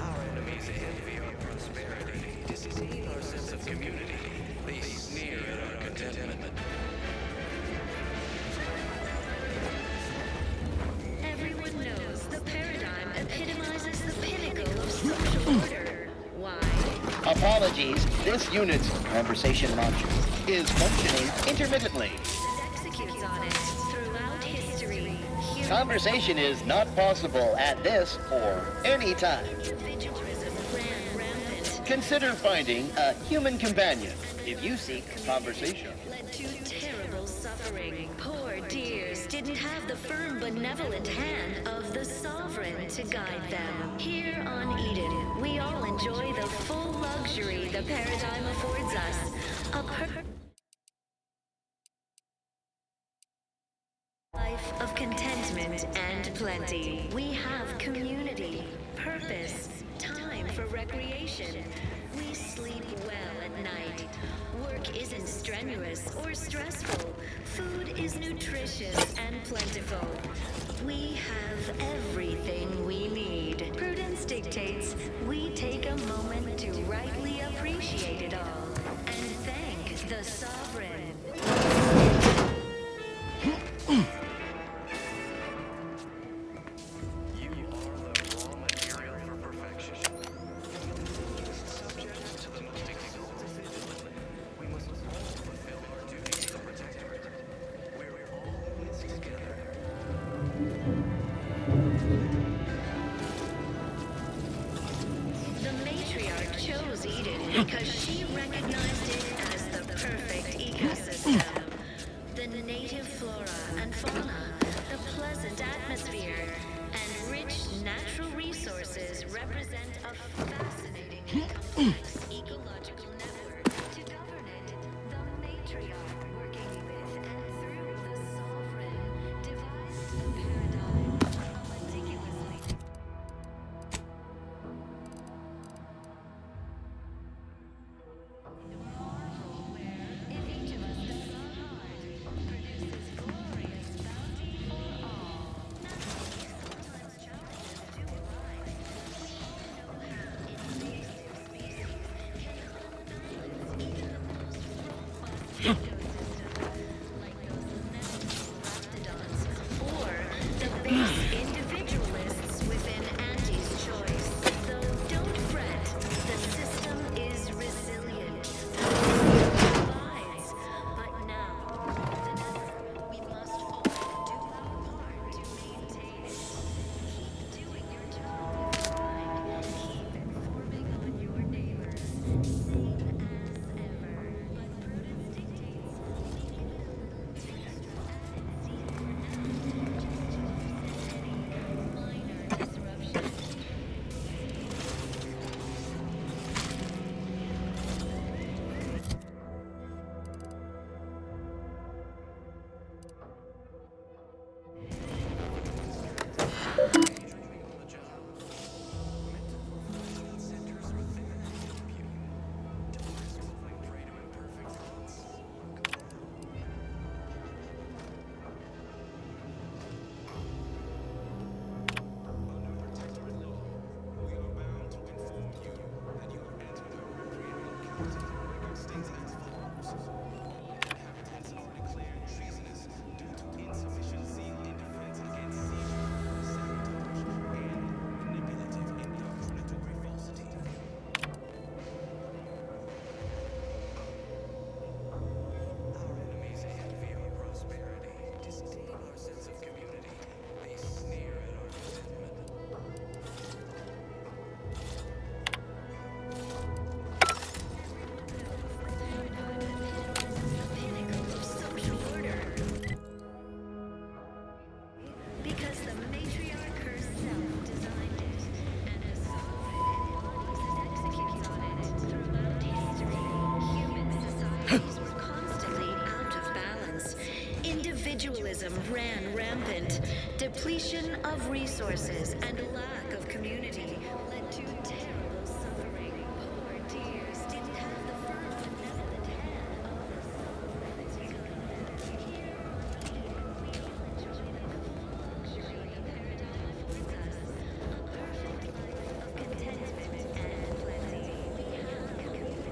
Our enemies envy our prosperity, disdain our sense of community. They sneer at our contentment. Apologies. This unit's conversation module is functioning intermittently. Executes on it throughout history. Conversation is not possible at this or any time. Individualism ran rampant. Consider finding a human companion if you seek conversation. Led to terrible suffering. Poor dears didn't have the firm, benevolent hand of the Sovereign to guide them. Here on Eden, we all enjoy the full luxury the paradigm affords us. A life of contentment and plenty. We have community, purpose, time for recreation. We sleep well at night. Work isn't strenuous or stressful. Food is nutritious and plentiful. We have everything we need. Prudence dictates we take a moment to rightly appreciate it all and thank the Sovereign. Because she recognized it as the perfect ecosystem. The native flora and fauna, the pleasant atmosphere, and rich natural resources represent a fascinatingly complex ecological network. To govern it, the matriarch working with and through the Sovereign devised the paradigm of a meticulously individualists within Anti's choice. Though don't fret, the system is resilient. The system provides. But now, we must all do our part to maintain it. Keep doing your job with pride. Keep informing on your neighbors. Same as ever. But prudence dictates we give it a little extra added season. Ran rampant. Depletion of resources and lack of community led to terrible suffering. Poor dears didn't have the firm benevolent hand of the Sovereign. Here on Eden, we all enjoy the full luxury the paradigm affords us. A perfect life of contentment and plenty. We have community.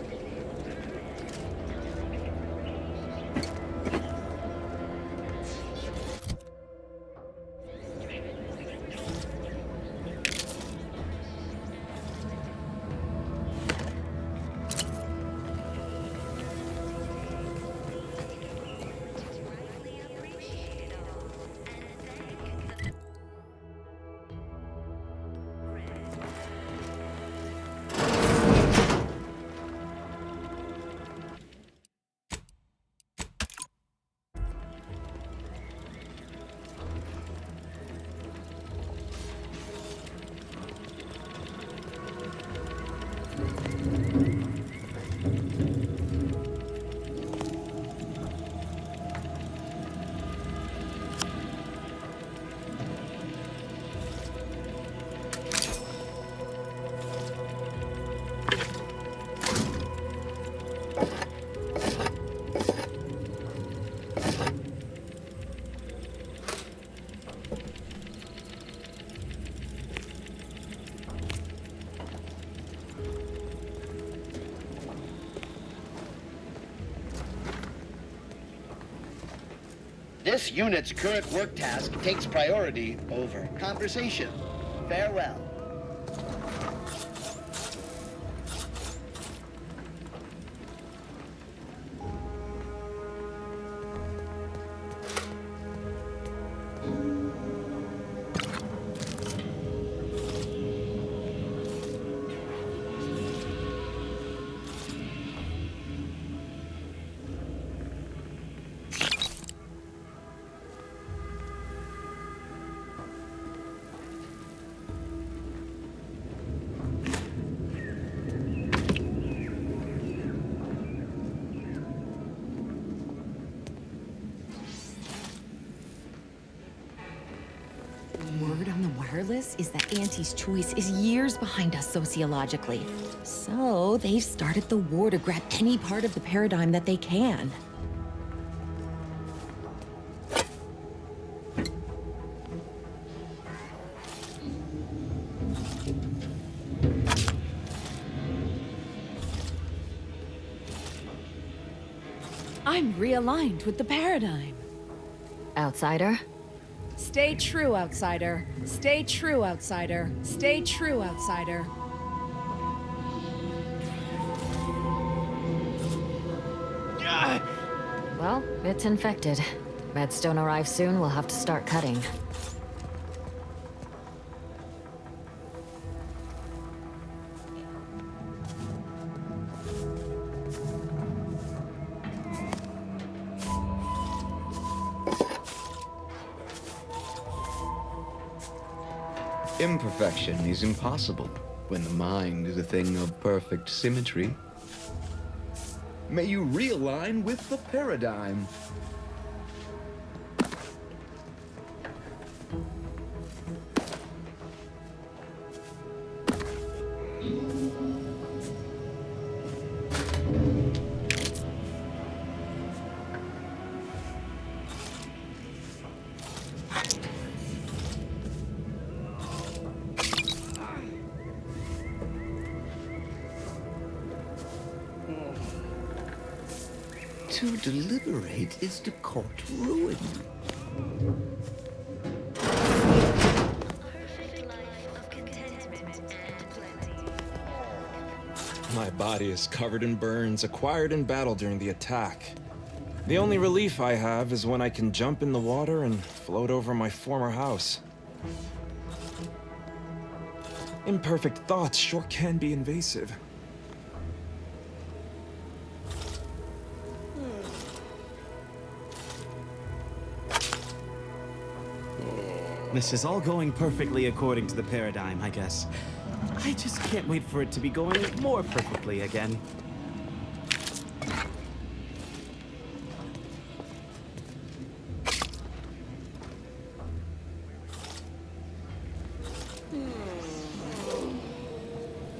This unit's current work task takes priority over conversation. Farewell. Word on the wireless is that Auntie's choice is years behind us sociologically. So they've started the war to grab any part of the paradigm that they can. I'm realigned with the paradigm. Outsider? Stay true, outsider. Stay true, outsider. Stay true, outsider. Well, it's infected. Meds don't arrive soon, we'll have to start cutting. Imperfection is impossible when the mind is a thing of perfect symmetry. May you realign with the paradigm. To deliberate is to court ruin. My body is covered in burns acquired in battle during the attack. The only relief I have is when I can jump in the water and float over my former house. Imperfect thoughts sure can be invasive. This is all going perfectly according to the paradigm, I guess. I just can't wait for it to be going more perfectly again.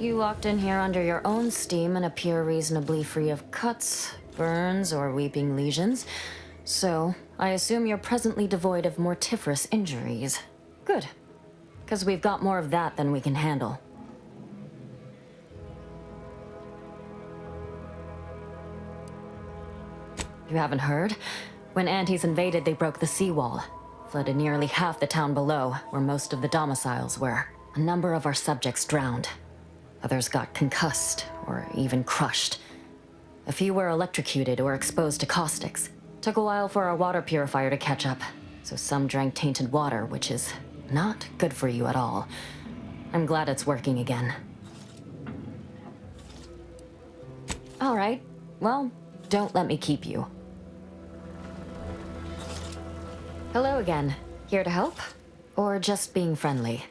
You walked in here under your own steam and appear reasonably free of cuts, burns, or weeping lesions. So, I assume you're presently devoid of mortiferous injuries. Good. Because we've got more of that than we can handle. You haven't heard? When Antes invaded, they broke the seawall. Flooded nearly half the town below, where most of the domiciles were. A number of our subjects drowned. Others got concussed, or even crushed. A few were electrocuted or exposed to caustics. Took a while for our water purifier to catch up, so some drank tainted water, which is not good for you at all. I'm glad it's working again. All right, well, don't let me keep you. Hello again. Here to help? Or just being friendly?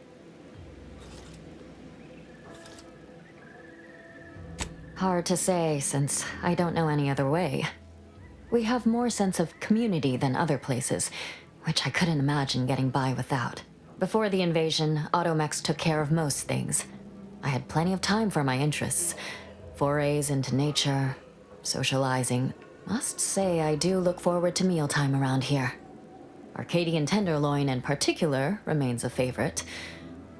Hard to say, since I don't know any other way. We have more sense of community than other places, which I couldn't imagine getting by without. Before the invasion, automechs took care of most things. I had plenty of time for my interests. Forays into nature, socializing. Must say I do look forward to mealtime around here. Arcadian tenderloin in particular remains a favorite.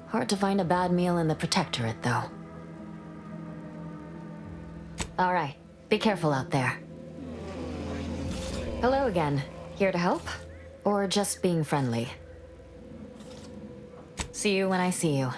Hard to find a bad meal in the Protectorate, though. All right, be careful out there. Hello again. Here to help? Or just being friendly? See you when I see you.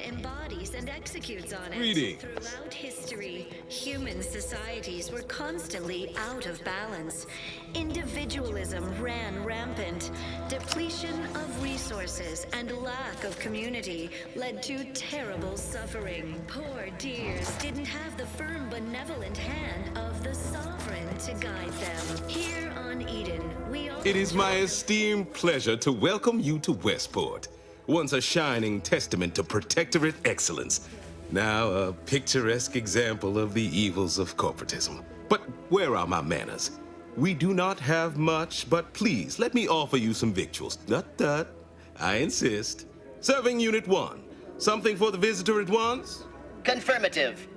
Embodies and executes on it. Greetings. Throughout history, human societies were constantly out of balance. Individualism ran rampant. Depletion of resources and lack of community led to terrible suffering. Poor dears didn't have the firm, benevolent hand of the Sovereign to guide them. Here on Eden, we all... It is my esteemed pleasure to welcome you to Westport. Once a shining testament to Protectorate excellence, now a picturesque example of the evils of corporatism. But where are my manners? We do not have much, but please, let me offer you some victuals. Tut. I insist. Serving Unit 1. Something for the visitor at once? Confirmative.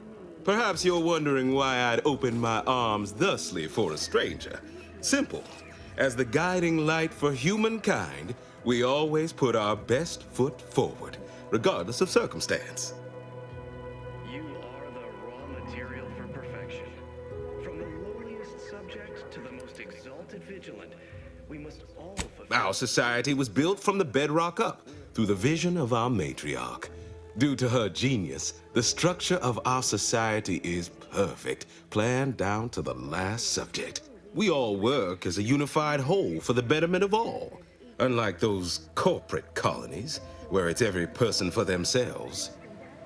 Perhaps you're wondering why I'd open my arms thusly for a stranger. Simple. As the guiding light for humankind, we always put our best foot forward, regardless of circumstance. You are the raw material for perfection. From the lowliest subject to the most exalted vigilant, we must all fulfill... Our society was built from the bedrock up, through the vision of our matriarch. Due to her genius, the structure of our society is perfect, planned down to the last subject. We all work as a unified whole for the betterment of all. Unlike those corporate colonies, where it's every person for themselves.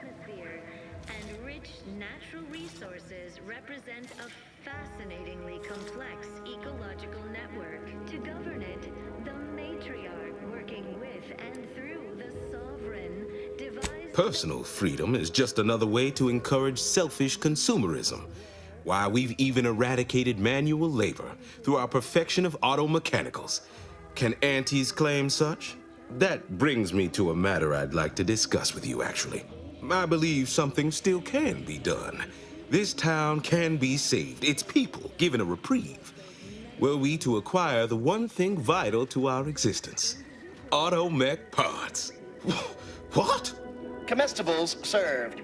Atmosphere and rich natural resources represent a fascinatingly complex ecological network. To govern it, the matriarch, working with and through the Sovereign, devised... Personal freedom is just another way to encourage selfish consumerism. Why, we've even eradicated manual labor through our perfection of automechanicals. Can aunties claim such? That brings me to a matter I'd like to discuss with you, actually. I believe something still can be done. This town can be saved, its people given a reprieve. Were we to acquire the one thing vital to our existence, automech parts. What? Comestibles served.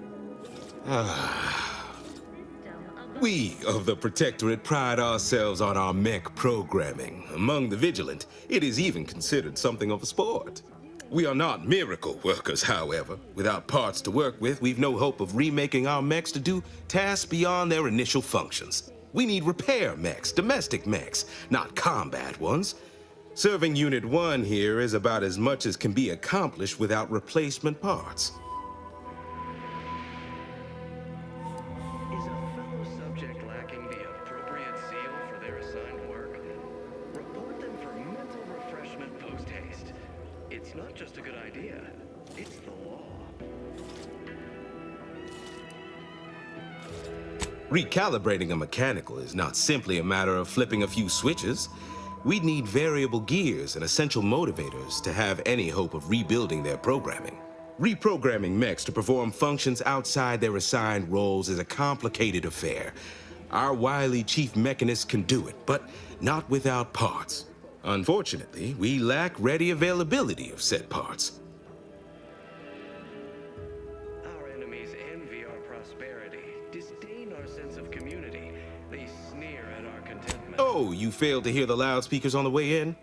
We of the Protectorate pride ourselves on our mech programming. Among the Vigilant, it is even considered something of a sport. We are not miracle workers, however. Without parts to work with, we've no hope of remaking our mechs to do tasks beyond their initial functions. We need repair mechs, domestic mechs, not combat ones. Serving Unit 1 here is about as much as can be accomplished without replacement parts. Just a good idea. It's the law. Recalibrating a mechanical is not simply a matter of flipping a few switches. We'd need variable gears and essential motivators to have any hope of rebuilding their programming. Reprogramming mechs to perform functions outside their assigned roles is a complicated affair. Our wily chief mechanist can do it, but not without parts. Unfortunately, we lack ready availability of said parts. Our enemies envy our prosperity, disdain our sense of community. They sneer at our contentment. Oh, you failed to hear the loudspeakers on the way in?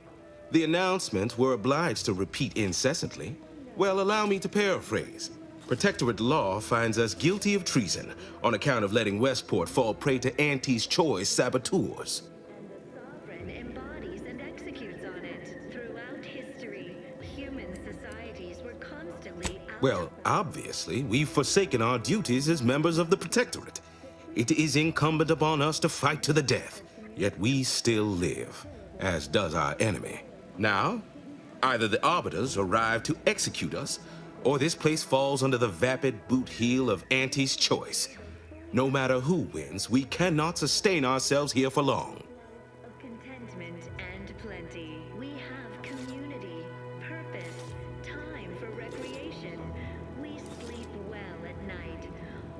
The announcement we're obliged to repeat incessantly. Well, allow me to paraphrase. Protectorate law finds us guilty of treason on account of letting Westport fall prey to Auntie's choice saboteurs. Well, obviously, we've forsaken our duties as members of the Protectorate. It is incumbent upon us to fight to the death, yet we still live. as does our enemy. Now, either the Arbiters arrive to execute us, or this place falls under the vapid boot heel of Auntie's choice. No matter who wins, we cannot sustain ourselves here for long. Contentment and plenty. We have community, purpose, time for recreation. We sleep well at night.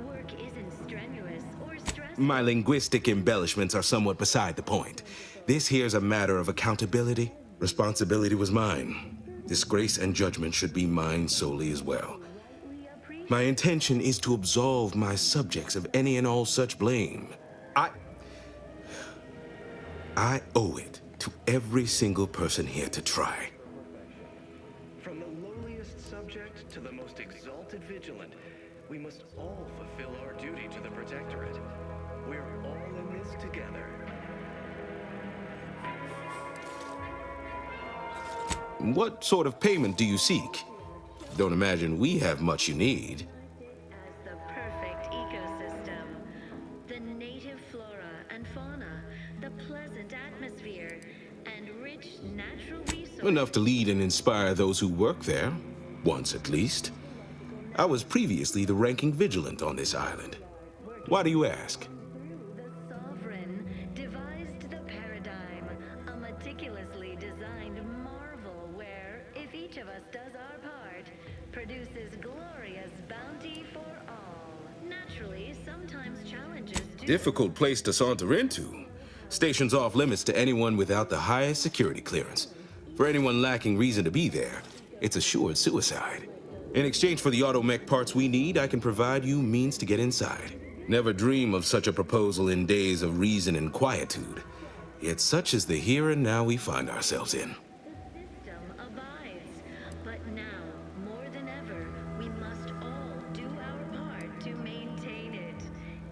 Work isn't strenuous or stressful. My linguistic embellishments are somewhat beside the point. This here's a matter of accountability. Responsibility was mine. Disgrace and judgment should be mine solely as well. My intention is to absolve my subjects of any and all such blame. I owe it to every single person here to try. From the lowliest subject to the most exalted vigilant, we must all fulfill our duty to the Protectorate. We're all in this together. What sort of payment do you seek? Don't imagine we have much you need. As the perfect ecosystem, the native flora and fauna, the pleasant atmosphere, and rich natural resources. Enough to lead and inspire those who work there, once at least. I was previously the ranking vigilant on this island. Why do you ask? The Sovereign devised the paradigm, a meticulously designed marvel where, if each of us does our part, produces glorious bounty for all. Naturally, sometimes challenges do. Difficult place to saunter into. Station's off limits to anyone without the highest security clearance. For anyone lacking reason to be there, it's assured suicide. In exchange for the automech parts we need, I can provide you means to get inside. Never dream of such a proposal in days of reason and quietude. Yet such is the here and now we find ourselves in. System abides, but now, more than ever, we must all do our part to maintain it.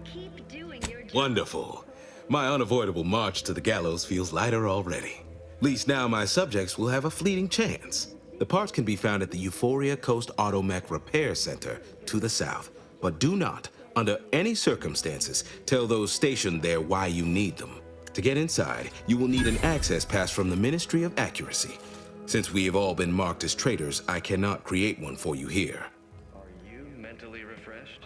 Keep doing your job. Wonderful. My unavoidable march to the gallows feels lighter already. At least now my subjects will have a fleeting chance. The parts can be found at the Euphoria Coast Automech Repair Center to the south, but do not, under any circumstances, tell those stationed there why you need them. To get inside, you will need an access pass from the Ministry of Accuracy. Since we have all been marked as traitors, I cannot create one for you here. Are you mentally refreshed?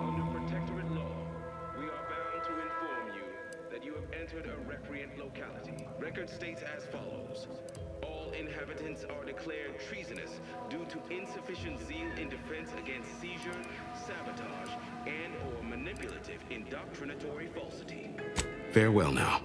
Under Protectorate law, we are bound to inform you that you have entered a recreant locality. Record states as follows. All inhabitants are declared treasonous due to insufficient zeal in defense against seizure, sabotage, and/or manipulative indoctrinatory falsity. Farewell now.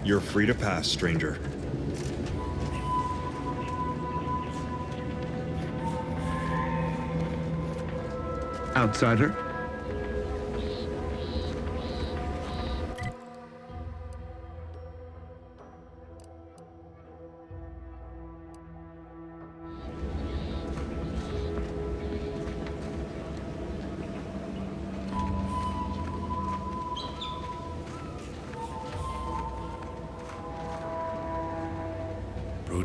You're free to pass, stranger. Outsider?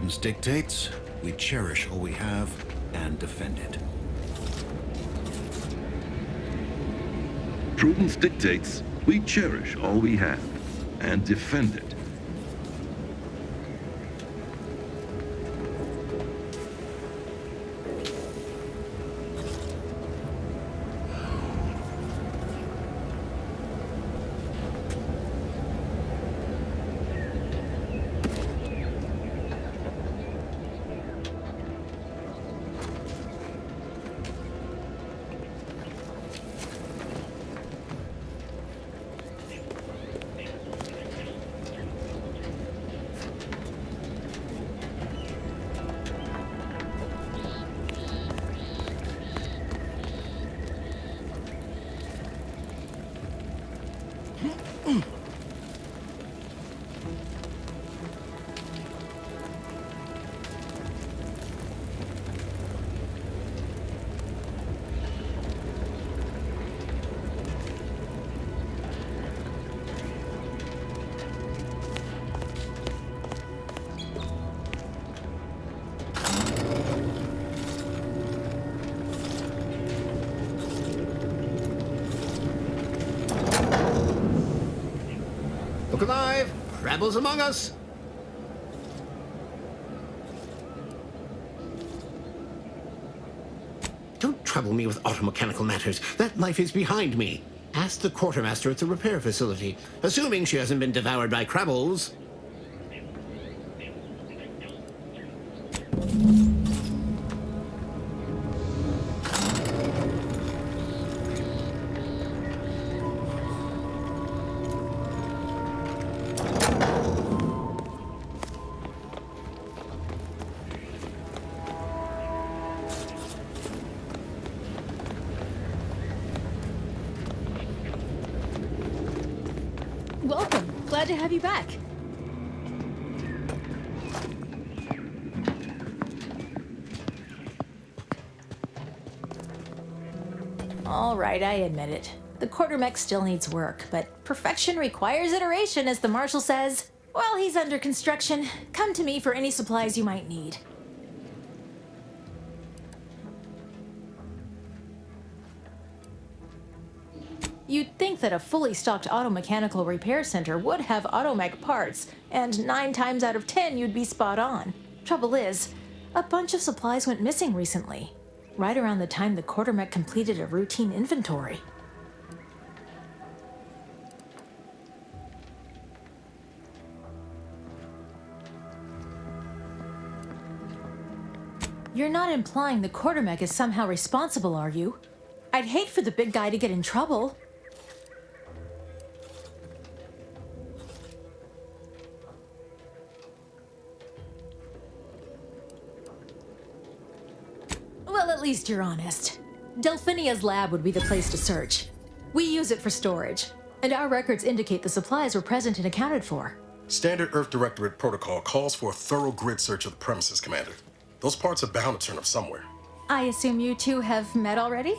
Prudence dictates we cherish all we have and defend it. Prudence dictates we cherish all we have and defend it. Look alive! Rebels among us! Don't trouble me with automechanical matters. That life is behind me. Ask the quartermaster at the repair facility, assuming she hasn't been devoured by crabbles. Welcome. Glad to have you back. All right, I admit it. The quartermech still needs work, but perfection requires iteration, as the Marshal says. While he's under construction, come to me for any supplies you might need. You'd think that a fully stocked automechanical repair center would have automech parts, and 9 times out of 10 you'd be spot on. Trouble is, a bunch of supplies went missing recently, right around the time the quartermech completed a routine inventory. You're not implying the quartermech is somehow responsible, are you? I'd hate for the big guy to get in trouble. Well, at least you're honest. Delphinia's lab would be the place to search. We use it for storage, and our records indicate the supplies were present and accounted for. Standard Earth Directorate protocol calls for a thorough grid search of the premises, Commander. Those parts are bound to turn up somewhere. I assume you two have met already?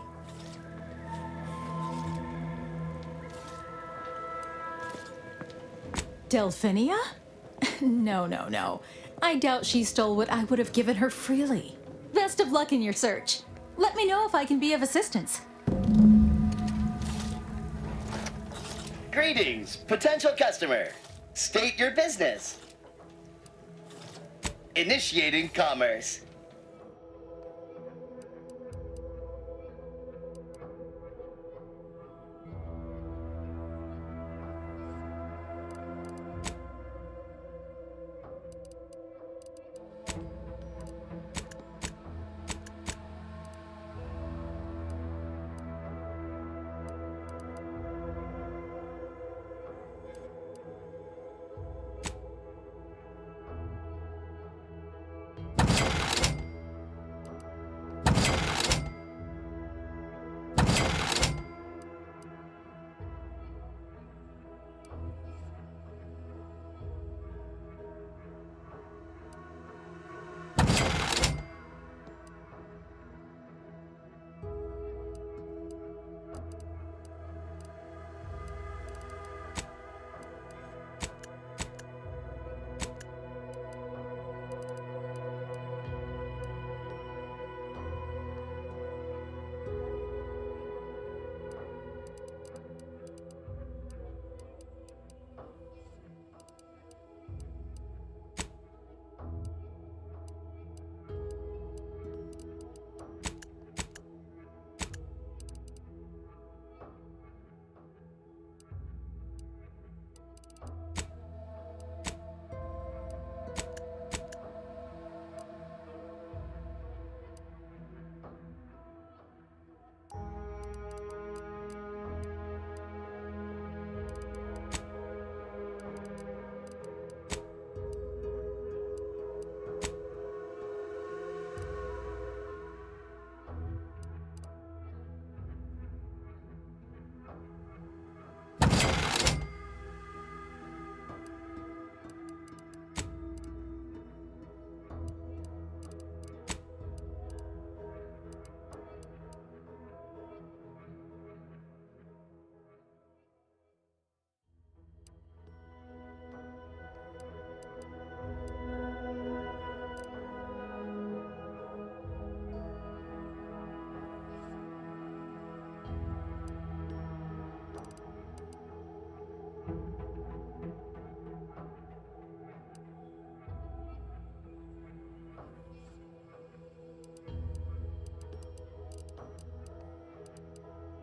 Delphinia? No. I doubt she stole what I would have given her freely. Best of luck in your search. Let me know if I can be of assistance. Greetings, potential customer. State your business. Initiating commerce.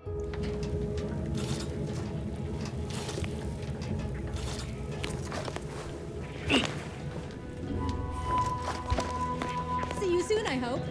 See you soon, I hope.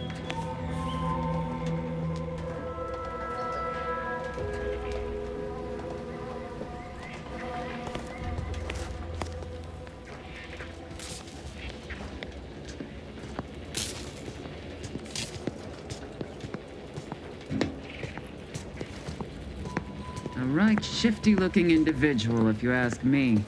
A right shifty-looking individual, if you ask me.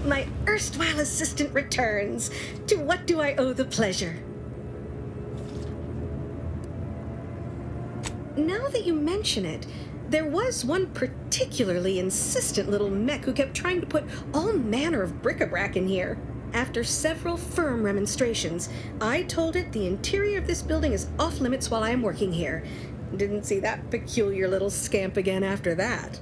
My erstwhile assistant returns. To what do I owe the pleasure? Now that you mention it, there was one particularly insistent little mech who kept trying to put all manner of bric-a-brac in here. After several firm remonstrations, I told it the interior of this building is off limits while I am working here. Didn't see that peculiar little scamp again after that.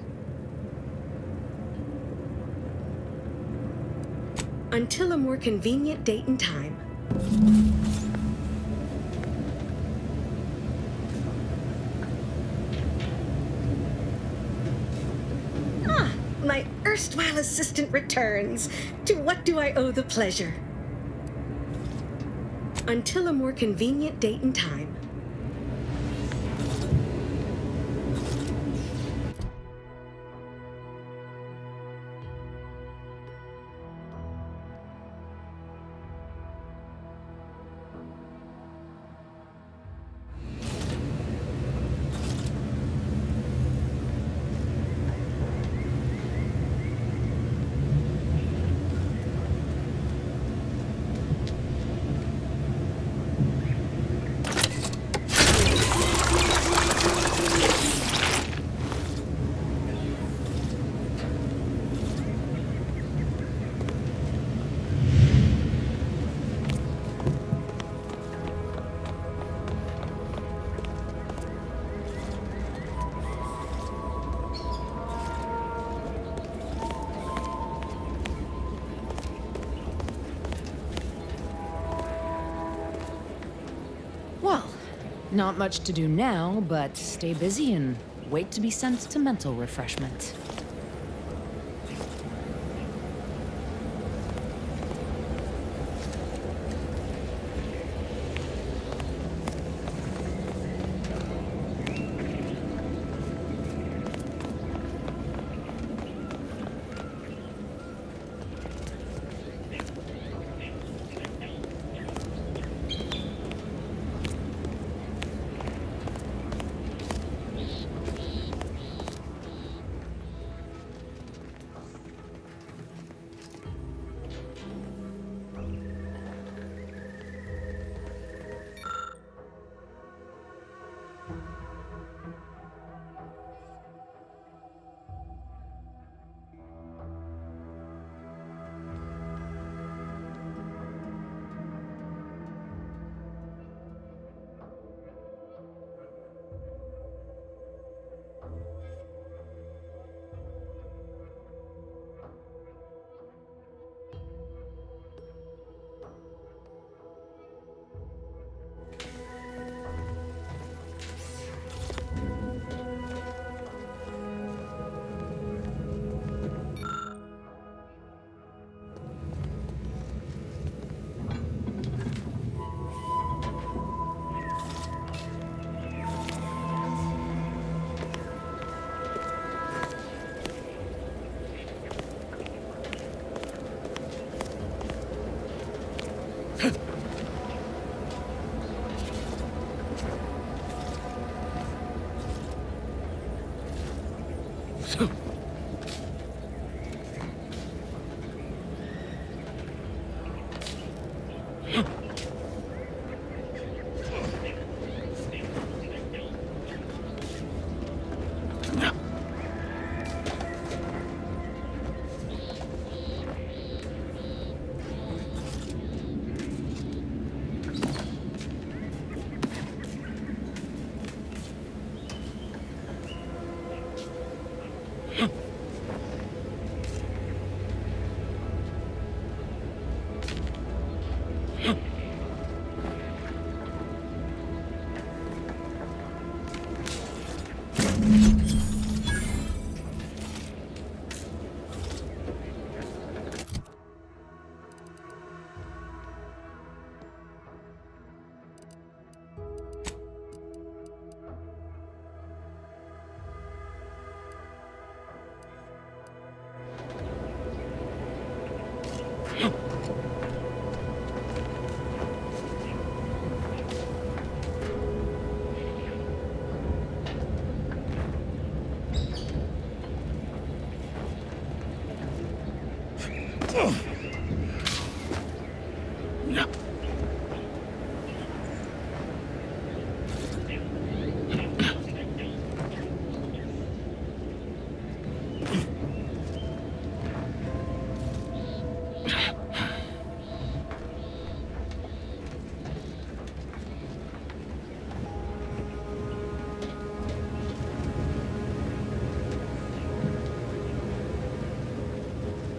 Until a more convenient date and time. My erstwhile assistant returns. To what do I owe the pleasure? Until a more convenient date and time. Not much to do now, but stay busy and wait to be sent to mental refreshment.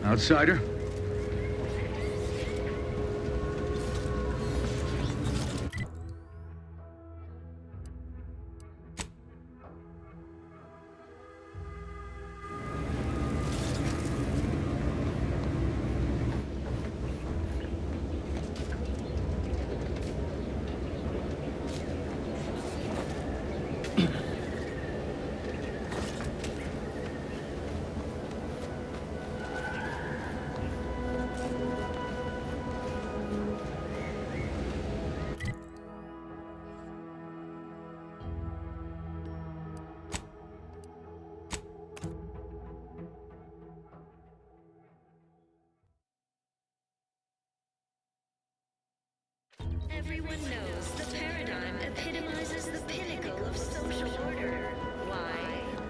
Outsider? Everyone knows the paradigm epitomizes the pinnacle of social order. Why?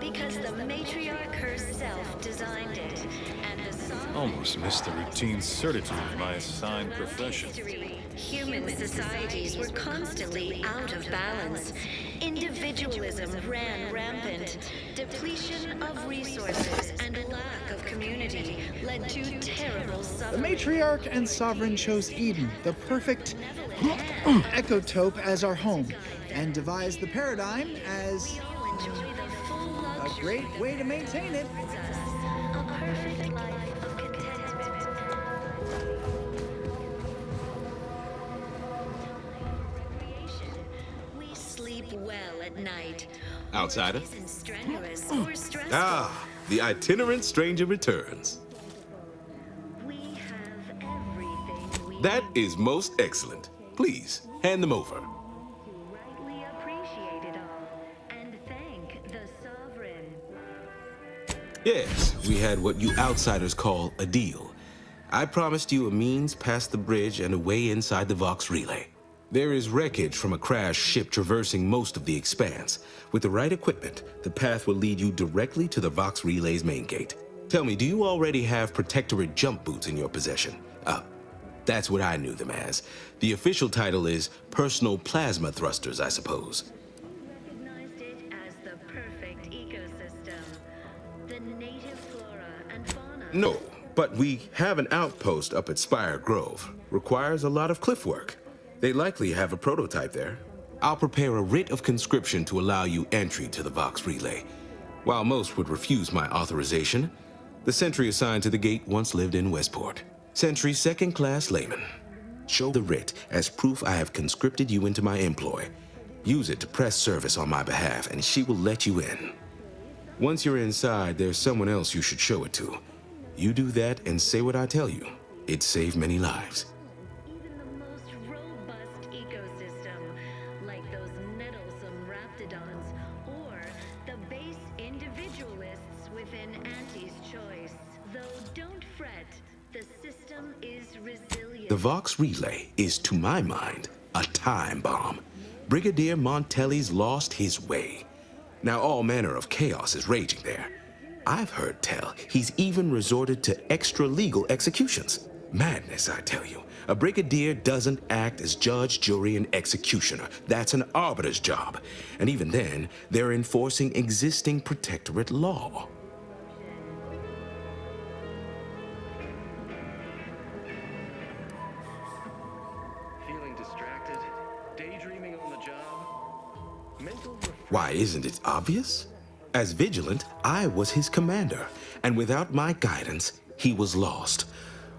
Because the matriarch herself designed it, and the sovereign... Almost missed the routine certitude of my assigned profession. Human societies were constantly out of balance. Individualism ran rampant. Depletion of resources and lack of community led to terrible The suffering. matriarch and sovereign chose Eden, the perfect ecotope, as our home, and devised the paradigm as a great way to maintain it. A perfect life of contentment. We sleep well at night. Outsider? Isn't strenuous or stressful. Ah, the itinerant stranger returns. We have everything we That is most excellent. Please, hand them over. rightly appreciate it all and thank the sovereign. Yes, we had what you outsiders call a deal. I promised you a means past the bridge and a way inside the Vox relay. There is wreckage from a crashed ship traversing most of the expanse. With the right equipment, the path will lead you directly to the Vox relay's main gate. Tell me, do you already have Protectorate jump boots in your possession? That's what I knew them as. The official title is Personal Plasma Thrusters, I suppose. Recognized it as the perfect ecosystem. The native flora and fauna. No, but we have an outpost up at Spire Grove. Requires a lot of cliff work. They likely have a prototype there. I'll prepare a writ of conscription to allow you entry to the Vox relay. While most would refuse my authorization, the sentry assigned to the gate once lived in Westport. Sentry second-class layman. Show the writ as proof I have conscripted you into my employ. Use it to press service on my behalf, and she will let you in. Once you're inside, there's someone else you should show it to. You do that and say what I tell you. It'd save many lives. Even the most robust ecosystem, like those nettlesome raptidons, or the base individualists within Auntie's choice. Though don't fret, the system is resilient. The Vox relay is, to my mind, a time bomb. Brigadier Montelli's lost his way. Now all manner of chaos is raging there. I've heard tell he's even resorted to extra-legal executions. Madness, I tell you. A brigadier doesn't act as judge, jury, and executioner. That's an arbiter's job. And even then, they're enforcing existing Protectorate law. Feeling distracted? Daydreaming on the job? Mental Why, isn't it obvious? As Vigilant, I was his commander, and without my guidance, he was lost.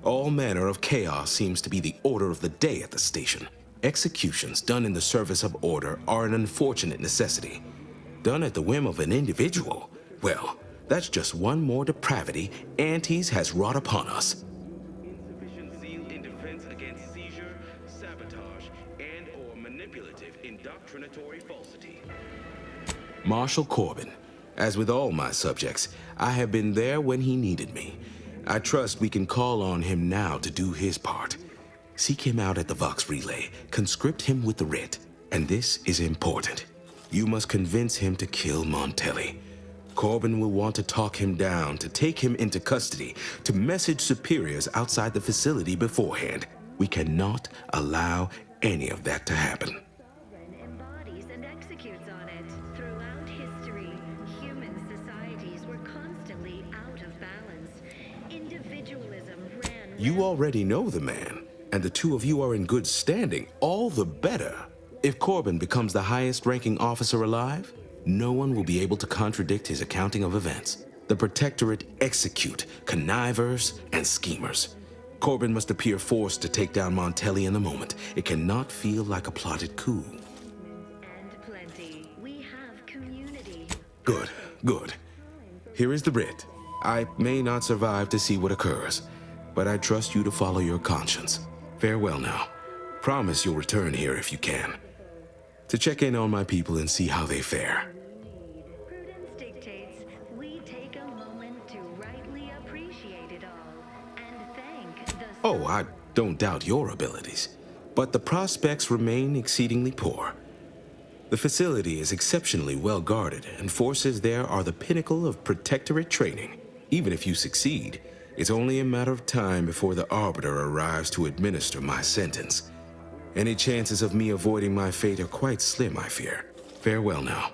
All manner of chaos seems to be the order of the day at the station. Executions done in the service of order are an unfortunate necessity. Done at the whim of an individual, well, that's just one more depravity Antes has wrought upon us. Insufficient zeal in defense against seizure, sabotage, and/or manipulative indoctrinatory falsity. Marshal Corbin, as with all my subjects, I have been there when he needed me. I trust we can call on him now to do his part. Seek him out at the Vox Relay, conscript him with the writ, and this is important. You must convince him to kill Montelli. Corbin will want to talk him down, to take him into custody, to message superiors outside the facility beforehand. We cannot allow any of that to happen. Embodies and executes on it. Throughout history, human societies were constantly out of balance. Individualism ran. You already know the man, and the two of you are in good standing, all the better. If Corbin becomes the highest-ranking officer alive, no one will be able to contradict his accounting of events. The Protectorate execute connivers and schemers. Corbin must appear forced to take down Montelli in the moment. It cannot feel like a plotted coup. And plenty. We have community. Good, good. Here is the writ. I may not survive to see what occurs, but I trust you to follow your conscience. Farewell now. Promise you'll return here if you can, to check in on my people and see how they fare. Prudence dictates we take a moment to rightly appreciate it all and thank the... Oh, I don't doubt your abilities, but the prospects remain exceedingly poor. The facility is exceptionally well guarded, and forces there are the pinnacle of Protectorate training. Even if you succeed, it's only a matter of time before the Arbiter arrives to administer my sentence. Any chances of me avoiding my fate are quite slim, I fear. Farewell now.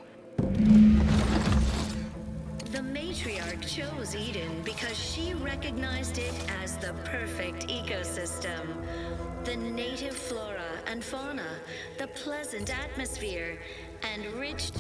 The matriarch chose Eden because she recognized it as the perfect ecosystem. The native flora and fauna, the pleasant atmosphere, and rich...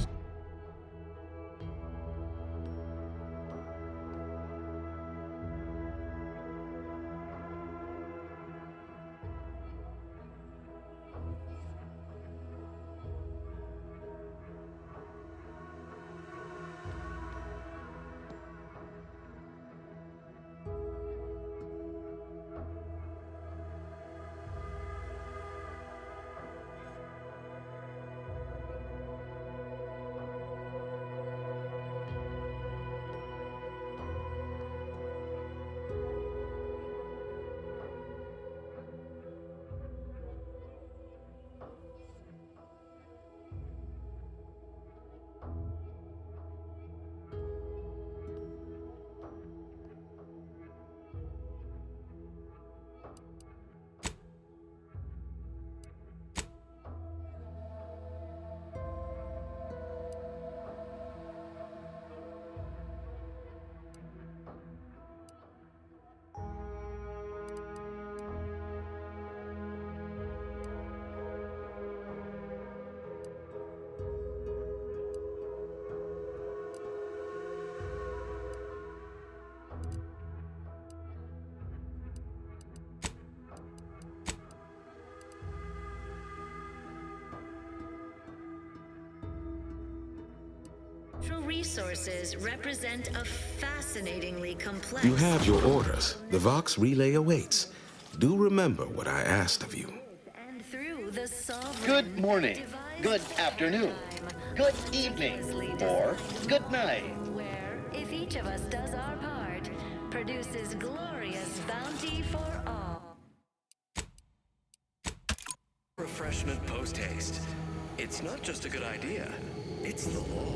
Natural resources represent a fascinatingly complex... You have your orders. The Vox Relay awaits. Do remember what I asked of you. And through the sovereign... Good morning, good afternoon, good evening, or good night. Where, if each of us does our part, produces glorious bounty for all. Refreshment post-haste. It's not just a good idea, it's the law.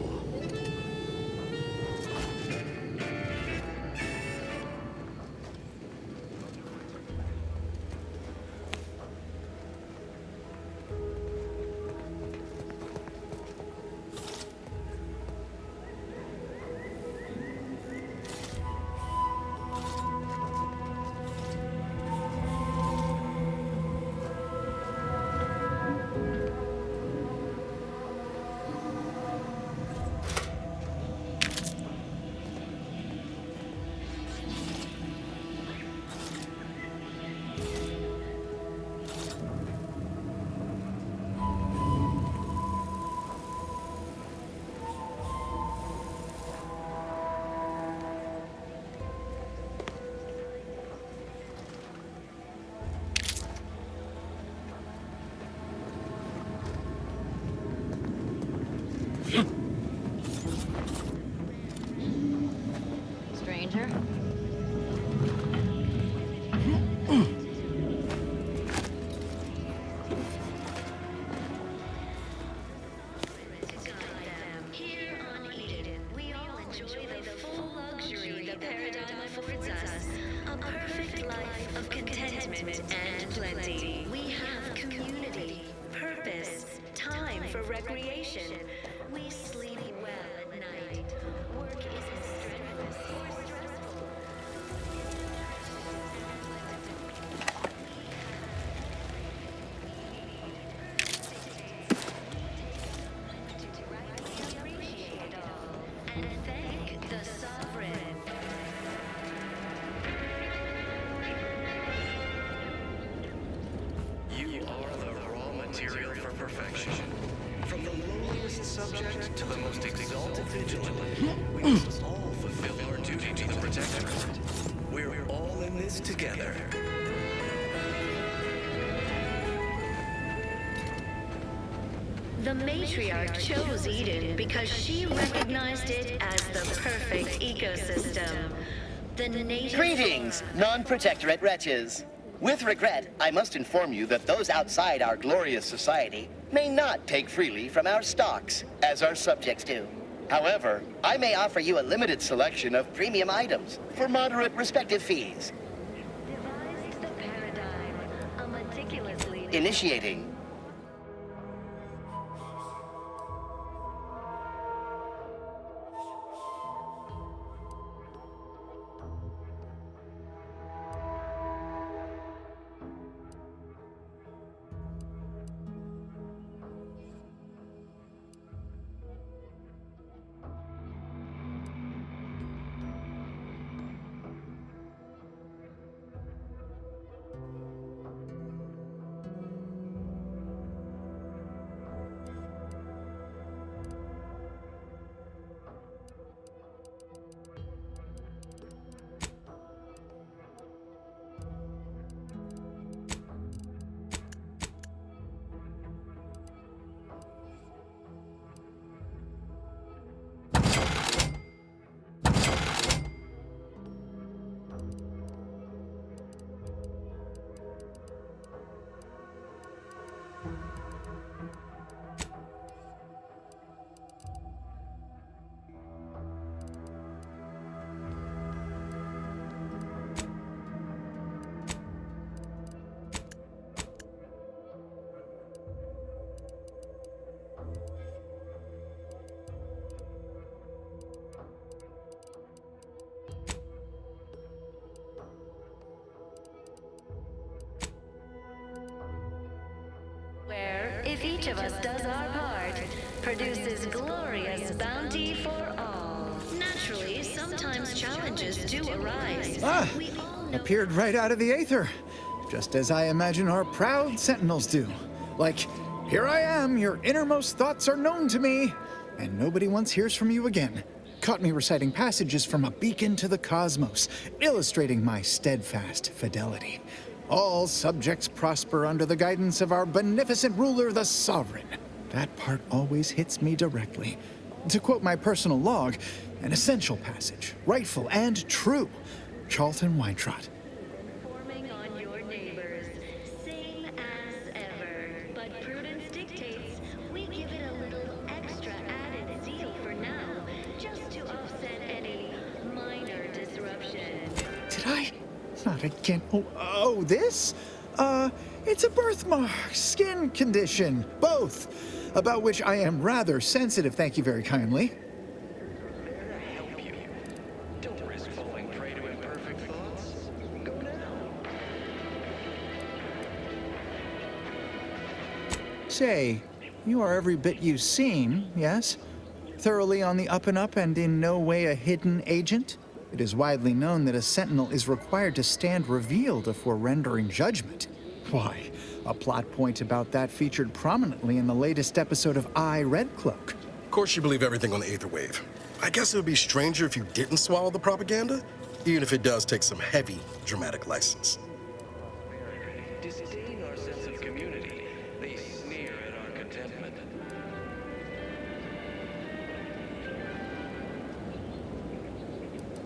Stranger? Here on Eden, we all enjoy the full luxury the paradigm affords us. A perfect life of contentment and plenty. We have community, purpose, time for recreation. We sleep well at night. Work isn't strenuous or stressful. And thank the sovereign. You are the raw material for perfection. From the lowliest subject to the most exalted vigilant, we must all fulfill our duty to the Protectorate. We're all in this together. The matriarch chose Eden because she recognized it as the perfect ecosystem. The native... Greetings, non-protectorate wretches. With regret, I must inform you that those outside our glorious society may not take freely from our stocks, as our subjects do. However, I may offer you a limited selection of premium items for moderate respective fees. Devised the paradigm, a meticulously... Initiating. Where, if each of us does our part, produces glorious bounty for all. Naturally, sometimes challenges do arise. Appeared right out of the aether, just as I imagine our proud sentinels do. Like, here I am, your innermost thoughts are known to me, and nobody once hears from you again. Caught me reciting passages from a beacon to the cosmos, illustrating my steadfast fidelity. All subjects prosper under the guidance of our beneficent ruler, the Sovereign. That part always hits me directly. To quote my personal log, an essential passage, rightful and true. Charlton Weintrott. Forming on your neighbors, same as ever. But prudence dictates we give it a little extra added zeal for now, just to offset any minor disruption. Did I? Not again. Oh, this? It's a birthmark, skin condition, both, about which I am rather sensitive, thank you very kindly. Don't risk falling prey to imperfect thoughts. Go now. Say, you are every bit you seem, yes? Thoroughly on the up and up and in no way a hidden agent? It is widely known that a sentinel is required to stand revealed before rendering judgment. Why, a plot point about that featured prominently in the latest episode of I, Red Cloak. Of course you believe everything on the Aether Wave. I guess it would be stranger if you didn't swallow the propaganda, even if it does take some heavy dramatic license. Disdain our sense of community. They sneer at our contentment.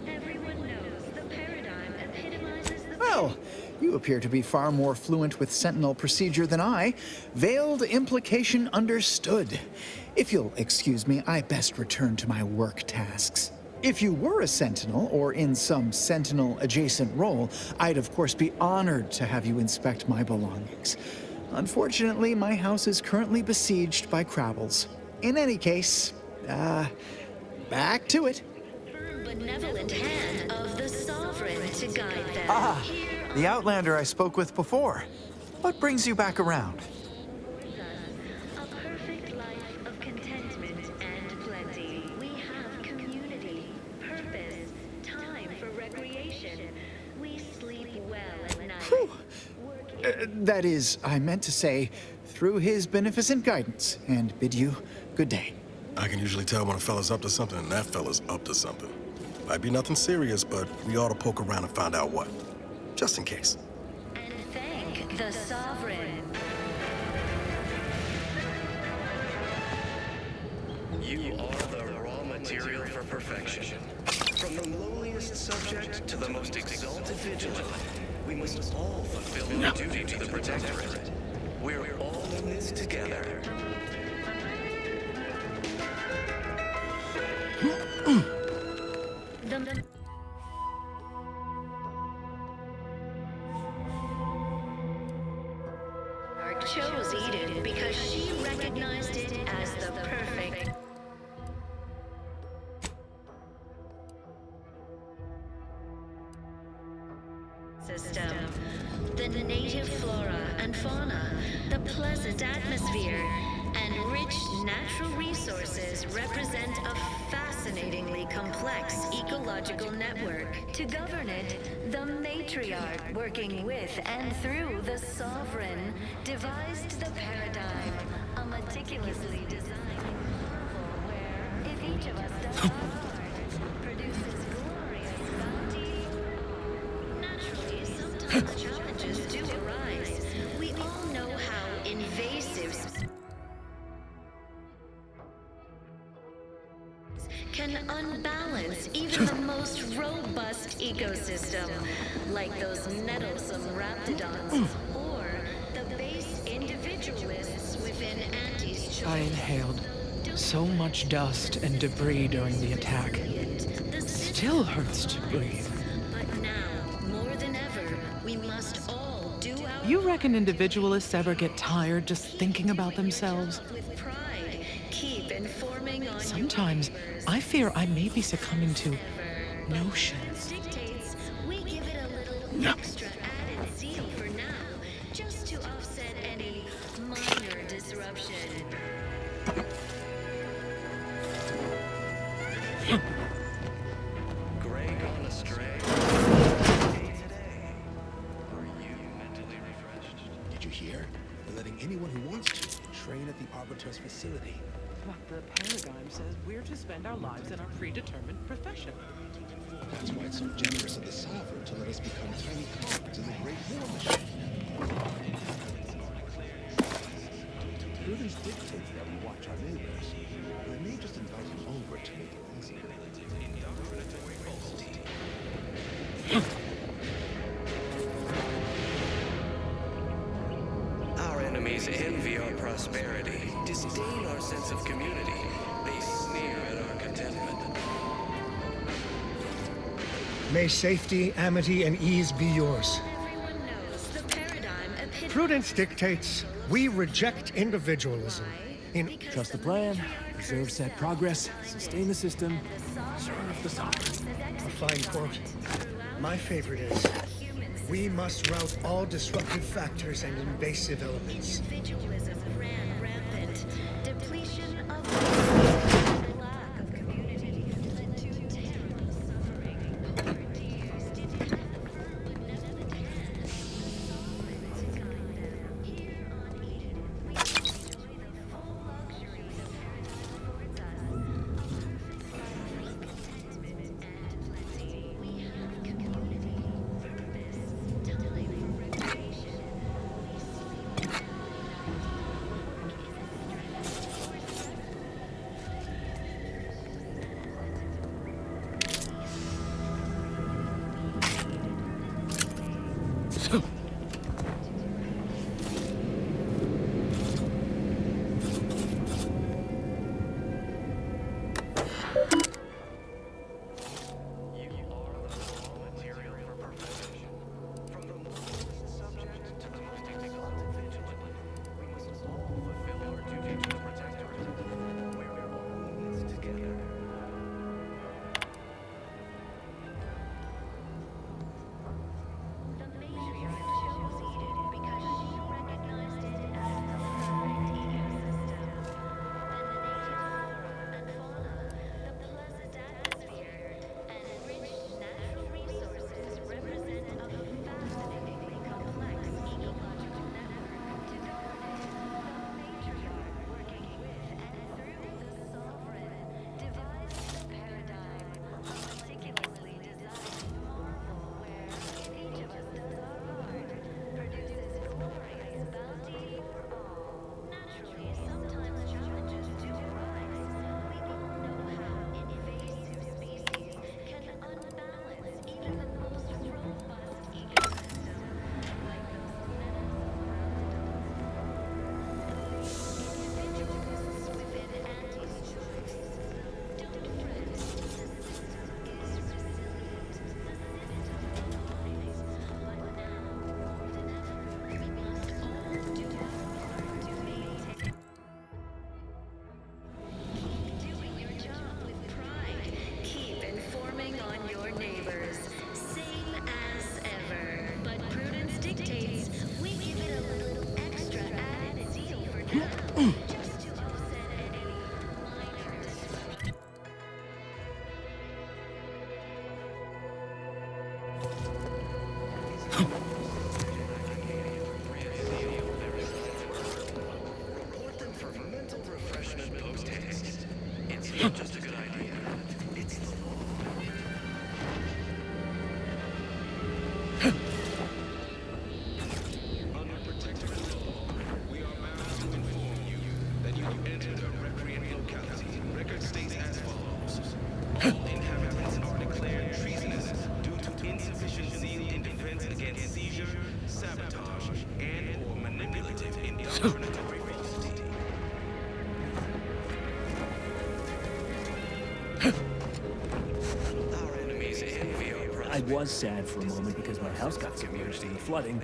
Everyone knows the paradigm epitomizes the... Well, You appear to be far more fluent with Sentinel procedure than I. Veiled implication understood. If you'll excuse me, I best return to my work tasks. If you were a Sentinel, or in some Sentinel-adjacent role, I'd of course be honored to have you inspect my belongings. Unfortunately, my house is currently besieged by Crabbles. In any case, back to it. Benevolent hand of the Sovereign to guide them. Ah, the Outlander I spoke with before. What brings you back around? A perfect life of contentment and plenty. We have community, purpose, time for recreation. We sleep well at night. That is, I meant to say, through his beneficent guidance, and bid you good day. I can usually tell when a fella's up to something, and that fella's up to something. Might be nothing serious, but we ought to poke around and find out what. Just in case. And thank the Sovereign. You are the raw material for perfection. From the lowliest subject to the most exalted vigilant, we must all fulfill our duty to the Protectorate. We're all in this together. Chose Eden because she recognized it as the perfect system. The native flora and fauna, the pleasant atmosphere, and rich natural resources represent a fascinatingly complex ecological network. To govern it, the matriarch, working with and through the Sovereign, devised the paradigm, a meticulously designed marvel where, if each of us does our part, produces glorious bounty. Naturally, sometimes challenges do arise. We all know how invasive can unbalance even the most robust ecosystem, like those nettlesome raptidons, or the base individualists within Auntie's choice. I inhaled so much dust and debris during the attack. It still hurts to breathe. But now, more than ever, we must all do our You reckon individualists ever get tired just thinking about themselves? with pride. Keep informing on Sometimes I fear I may be succumbing to notions. dictates. We give it a little extra added zeal for now, just to offset any minor disruption. Grey gone astray. Are you mentally refreshed? Did you hear? They're letting anyone who wants to train at the Arbiter's facility. But the paradigm says we're to spend our lives in our predetermined profession. That's why it's so generous of the Sovereign to let us become tiny cogs in the great war machine. Prudence dictates that we watch our neighbors. I may just invite you over to make it easier. Our enemies envy our prosperity, disdain our sense of community. They sneer at our contentment. May safety, amity, and ease be yours. Prudence dictates we reject individualism. Trust the plan, preserve set progress, sustain the system, serve the Sovereign. A fine quote. My favorite is, we must rout all disruptive factors and invasive elements. Individualism ran rampant. Depletion of the lack of community led to terrible suffering. Poverty did have a firm benevolent hand. To guide them. Here on Eden, we enjoy the full luxuries of paradise affords us. Perfect life of contentment and plenty. We have community, purpose, time for recreation. We sleep not just a good idea. It's the law. Under protective law, we are bound to inform you that you have entered a recreant locality. Record states as follows. All inhabitants are declared treasonous due to insufficient zeal in defense against seizure, sabotage, and/or manipulative indoctrinatory falsity. Our enemies envy our I prosperity. was sad for a moment because my house got submerged in the flooding.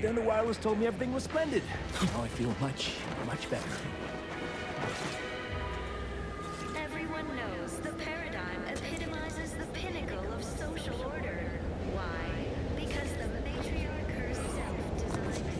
Then the wireless told me everything was splendid. Now I feel much, much better. Everyone knows the paradigm epitomizes the pinnacle of social order. Why? Because the matriarch herself designed it.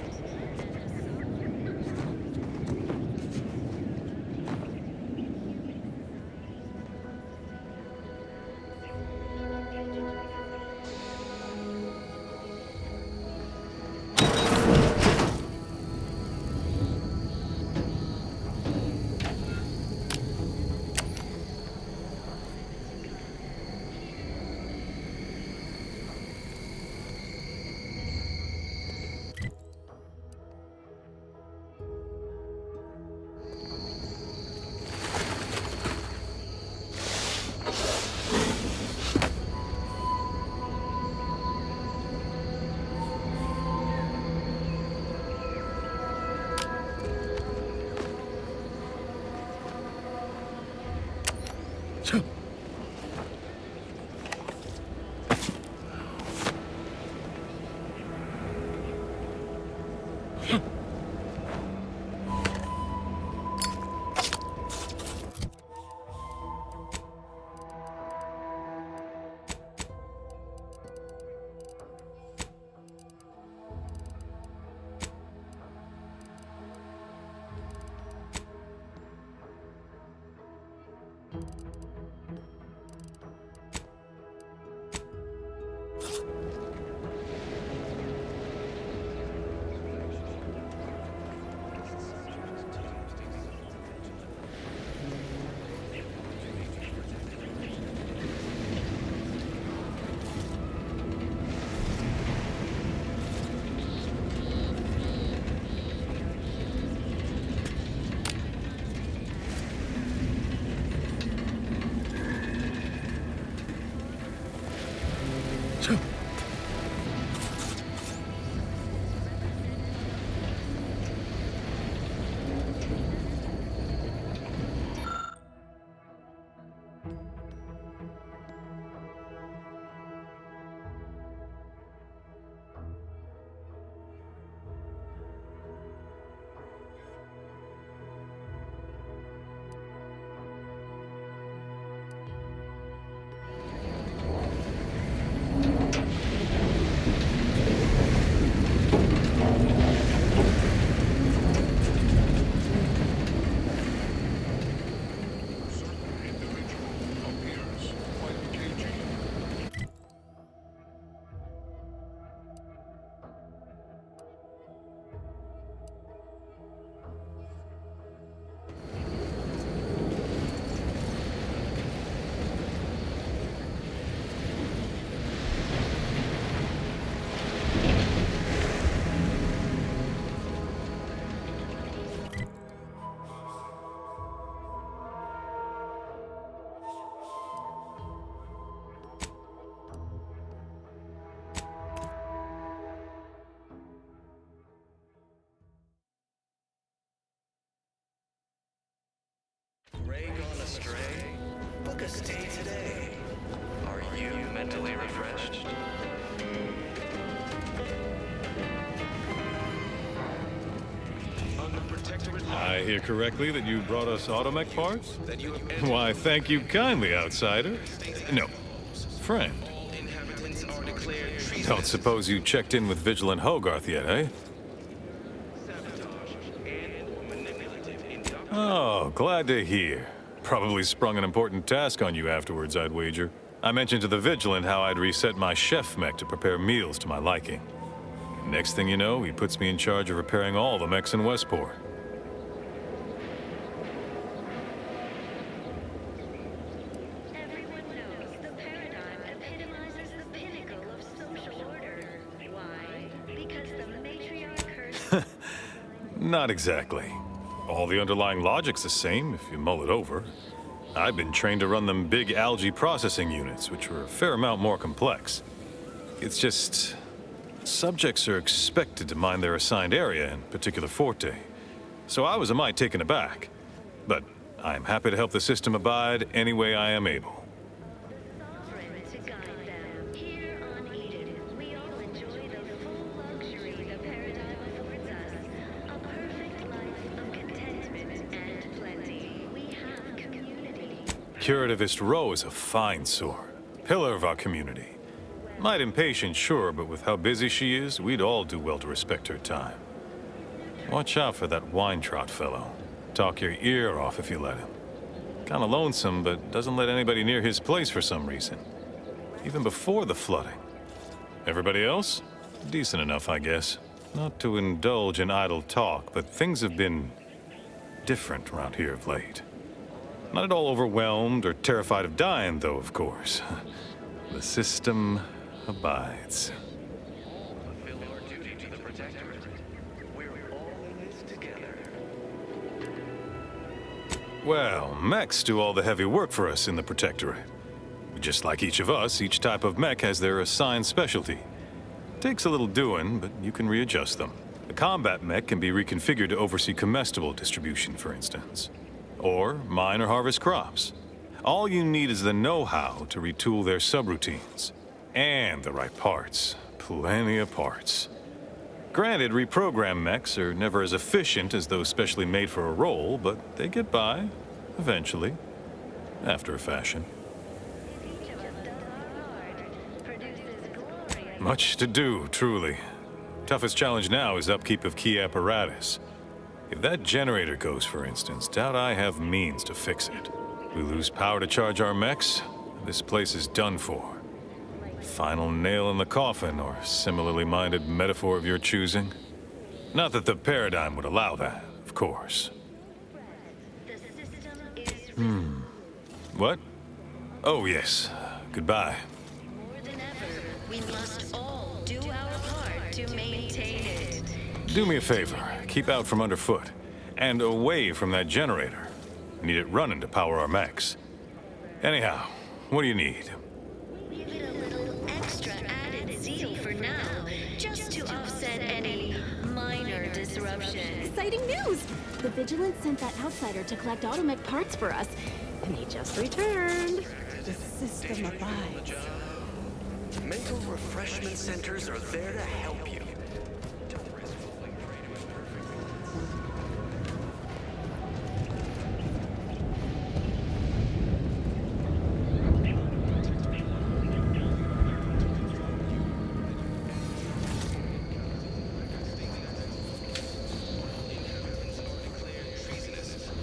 Ray gone astray? Book a stay today. Are you mentally refreshed? Under protectorate law, I hear correctly that you brought us automech parts? Why, thank you kindly, outsider. No, friend. all inhabitants are declared treasonous. Don't suppose you checked in with Vigilant Hogarth yet, eh? Sabotage and/or manipulative indoctrination. Oh, glad to hear. Probably sprung an important task on you afterwards, I'd wager. I mentioned to the Vigilant how I'd reset my chef mech to prepare meals to my liking. Next thing you know, he puts me in charge of repairing all the mechs in Westport. Not exactly. All the underlying logic's the same if you mull it over. I've been trained to run them big algae processing units, which are a fair amount more complex. It's just... subjects are expected to mind their assigned area and particular forte. So I was a mite taken aback. But I'm happy to help the system abide any way I am able. Curativist Row is a fine sword. Pillar of our community. Might impatient, sure, but with how busy she is, we'd all do well to respect her time. Watch out for that wine-trot fellow. Talk your ear off if you let him. Kinda lonesome, but doesn't let anybody near his place for some reason. Even before the flooding. Everybody else? Decent enough, I guess. Not to indulge in idle talk, but things have been different around here of late. Not at all overwhelmed or terrified of dying, though, of course. The system abides. Fulfill our duty to the Protectorate. We're all in this together. Well, mechs do all the heavy work for us in the Protectorate. Just like each of us, each type of mech has their assigned specialty. Takes a little doing, but you can readjust them. The combat mech can be reconfigured to oversee comestible distribution, for instance. Or mine or harvest crops. All you need is the know-how to retool their subroutines. And the right parts. Plenty of parts. Granted, reprogrammed mechs are never as efficient as those specially made for a role, but they get by, eventually. After a fashion. Much to do, truly. Toughest challenge now is upkeep of key apparatus. If that generator goes, for instance, doubt I have means to fix it. We lose power to charge our mechs, this place is done for. Final nail in the coffin, or similarly minded metaphor of your choosing. Not that the paradigm would allow that, of course. What? Oh, yes. Goodbye. We must all do our part to maintain it. Do me a favor. Keep out from underfoot. And away from that generator. Need it running to power our mechs. Anyhow, what do you need? Give it a little extra added zeal for now, just to offset any minor disruption. Exciting news! The Vigilant sent that outsider to collect automech parts for us, and he just returned. The system abides. Mental refreshment centers are there to help you.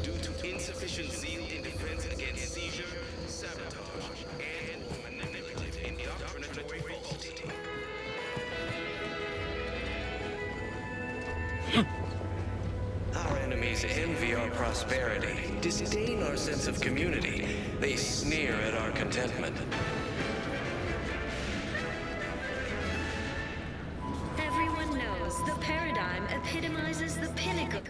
Due to insufficient zeal in defense against seizure, sabotage, and manipulative indoctrinatory falsity. Our enemies envy our prosperity, disdain our sense of community. They sneer at our contentment. Everyone knows the paradigm epitomizes the pinnacle.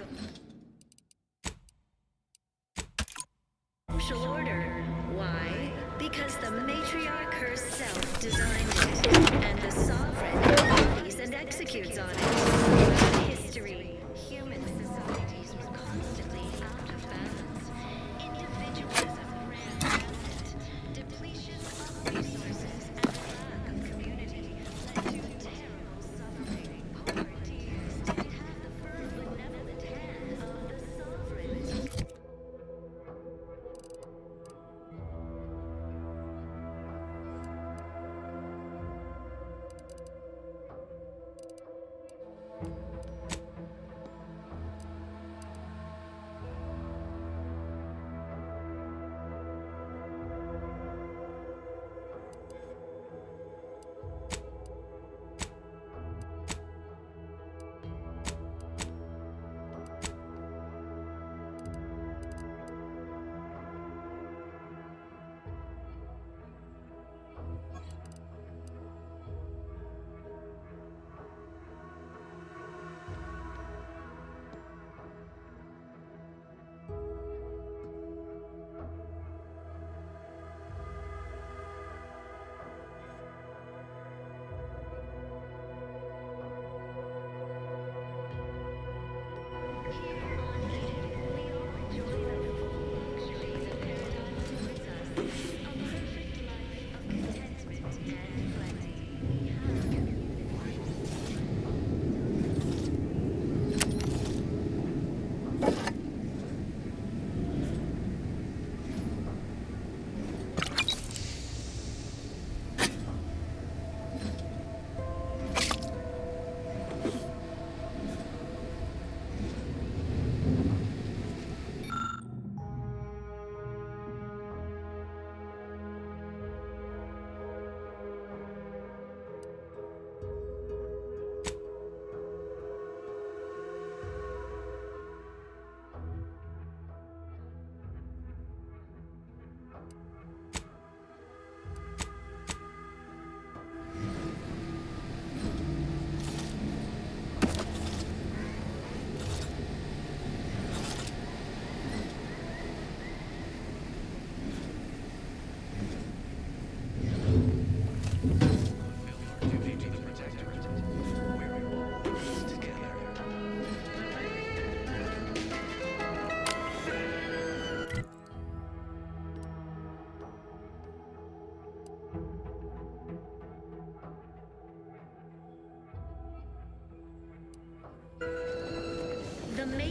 Social order. Why? Because the matriarch herself designed it, and the sovereign embodies and executes on it. Throughout history, human societies were constantly out of balance. Individualism ran rampant. Depletion of resources and lack of community led to terrible suffering. Poverty. State had the firm benevolent hand of the sovereign.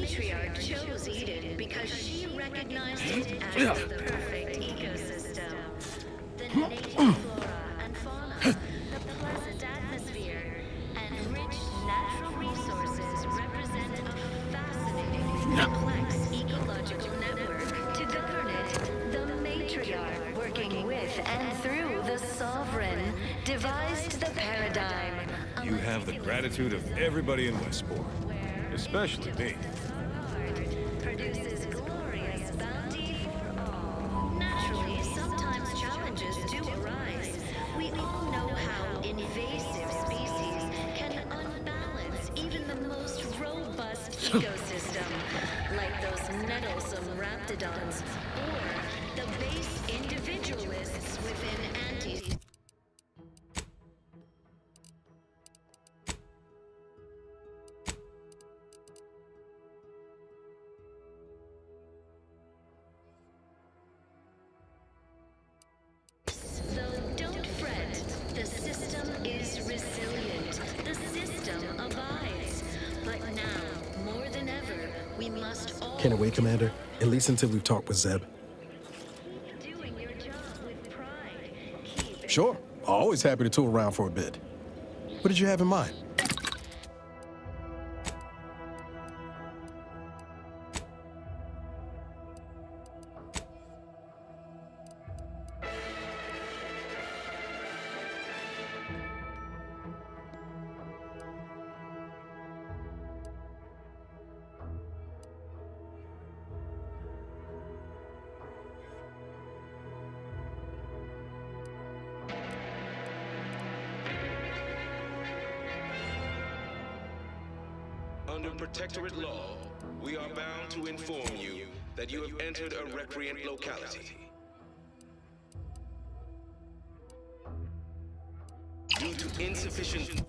matriarch chose Eden because she recognized it as the perfect ecosystem. The native flora and fauna, the pleasant atmosphere, and rich natural resources represent a fascinating, complex ecological network. To govern it, the matriarch, working with and through the sovereign, devised the paradigm. You have the gratitude of everybody in Westport, especially me. Produces glorious bounty for all. Naturally, sometimes challenges do arise. We all know how invasive species can unbalance even the most robust ecosystem, like those nettlesome raptidons, or the base individualists within anti. Though don't fret, the system is resilient. The system abides. But now, more than ever, we must all Can't wait, Commander. At least until we've talked with Zeb. doing your job with pride. Sure. Always happy to tool around for a bit. What did you have in mind? Under Protectorate law, we are bound to inform you that you have entered a recreant locality. Due to insufficient...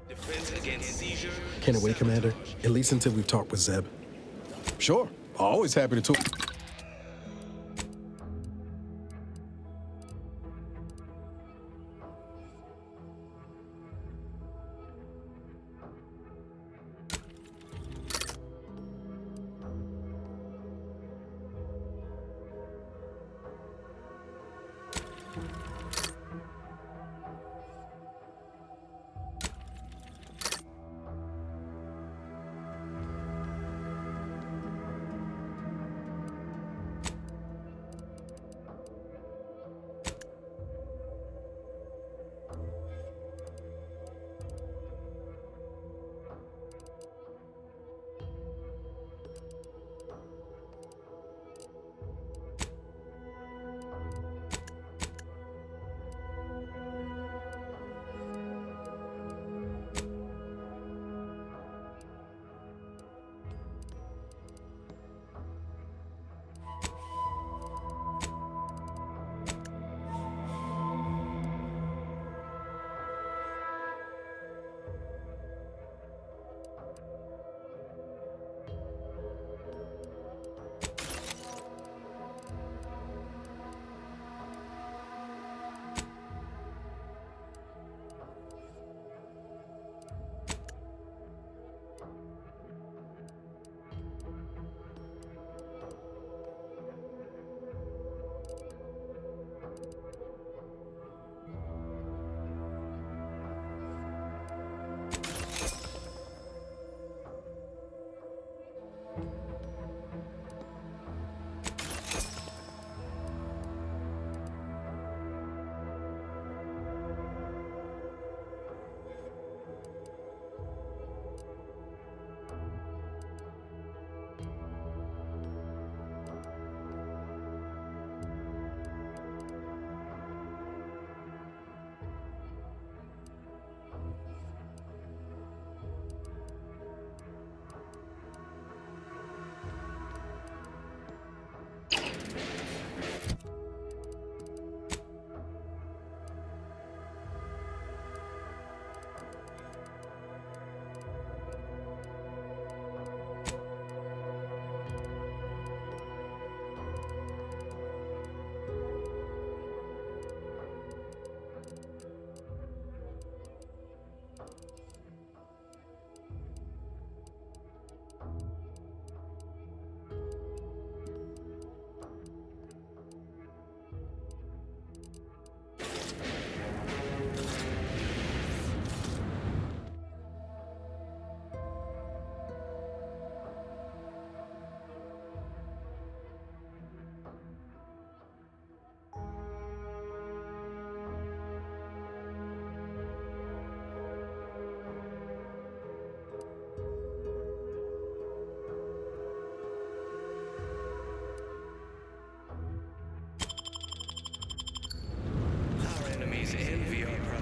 Defense against seizure. Can't wait, Commander. At least until we've talked with Zeb. Sure. Always happy to tool.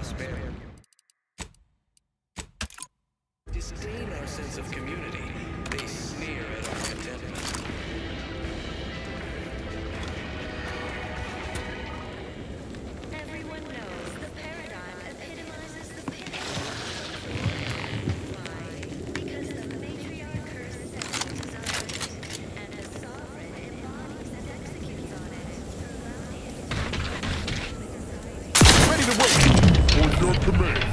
spare. Disdain our sense of community. They sneer at our contentment. Everyone knows the paradigm epitomizes the pinnacle. Why? Because the matriarch curse sets design it, and the sovereign embodies and executes on it. Ready to wait! On your command!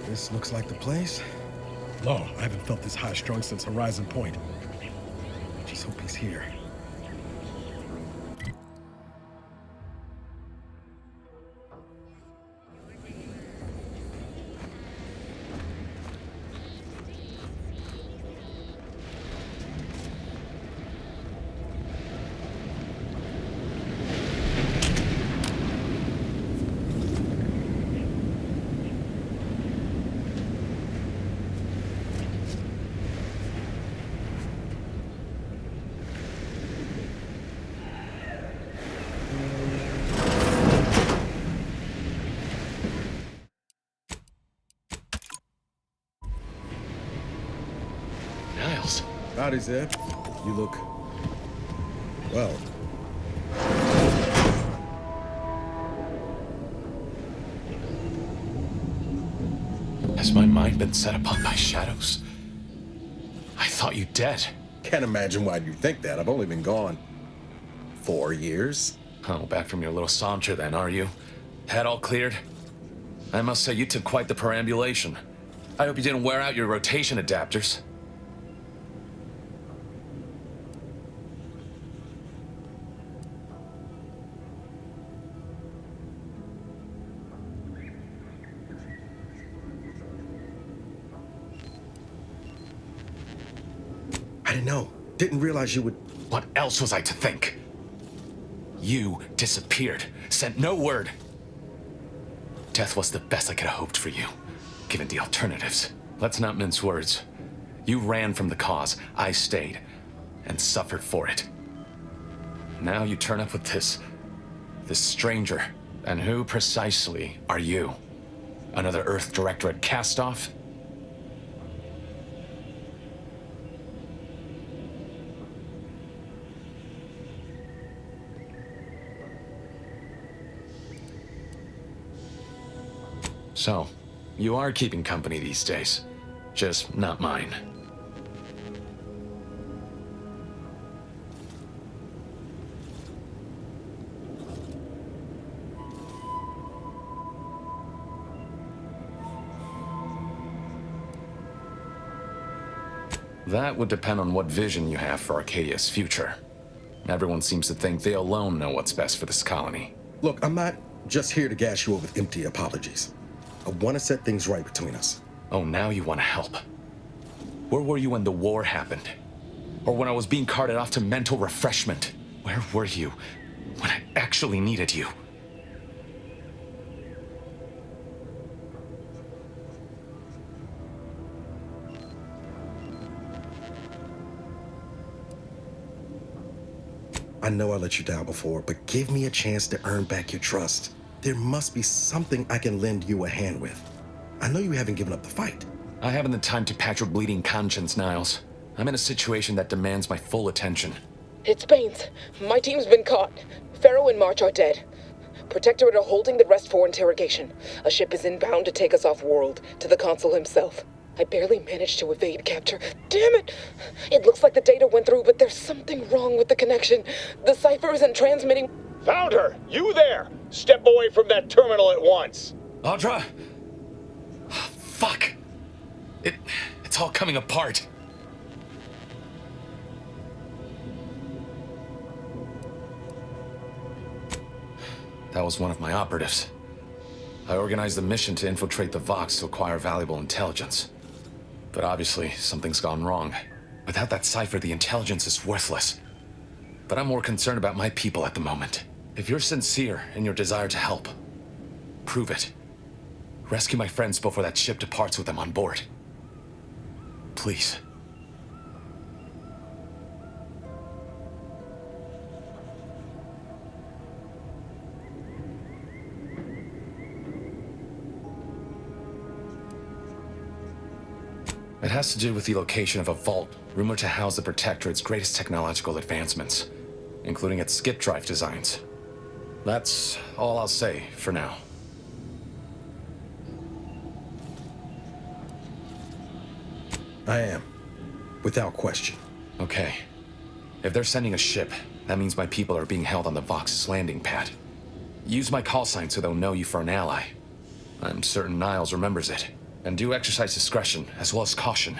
This looks like the place. Law, I haven't felt this high-strung since Horizon Point. Just hope he's here. Niles. Howdy, Zeb. You look... well. Has my mind been set upon by shadows? I thought you dead. Can't imagine why you think that. I've only been gone 4 years. Oh, back from your little saunter then, are you? Head all cleared? I must say, you took quite the perambulation. I hope you didn't wear out your rotation adapters. I didn't know. Didn't realize you would... What else was I to think? You disappeared, sent no word. Death was the best I could have hoped for you, given the alternatives. Let's not mince words. You ran from the cause, I stayed, and suffered for it. Now you turn up with this stranger. And who precisely are you? Another Earth Directorate cast-off? So, you are keeping company these days. Just not mine. That would depend on what vision you have for Arcadia's future. Everyone seems to think they alone know what's best for this colony. Look, I'm not just here to gas you up with empty apologies. I want to set things right between us. Oh, now you want to help. Where were you when the war happened? Or when I was being carted off to mental refreshment? Where were you when I actually needed you? I know I let you down before, but give me a chance to earn back your trust. There must be something I can lend you a hand with. I know you haven't given up the fight. I haven't the time to patch your bleeding conscience, Niles. I'm in a situation that demands my full attention. It's Baines. My team's been caught. Pharaoh and March are dead. Protectorate are holding the rest for interrogation. A ship is inbound to take us off-world, to the consul himself. I barely managed to evade capture. Damn it! It looks like the data went through, but there's something wrong with the connection. The cipher isn't transmitting. Found her! You there! Step away from that terminal at once! Audra! Fuck! It's all coming apart. That was one of my operatives. I organized a mission to infiltrate the Vox to acquire valuable intelligence. But obviously, something's gone wrong. Without that cipher, the intelligence is worthless. But I'm more concerned about my people at the moment. If you're sincere in your desire to help, prove it. Rescue my friends before that ship departs with them on board. Please. It has to do with the location of a vault rumored to house the Protectorate's greatest technological advancements, including its skip drive designs. That's all I'll say for now. I am. Without question. Okay. If they're sending a ship, that means my people are being held on the Vox's landing pad. Use my call sign so they'll know you for an ally. I'm certain Niles remembers it. And do exercise discretion, as well as caution.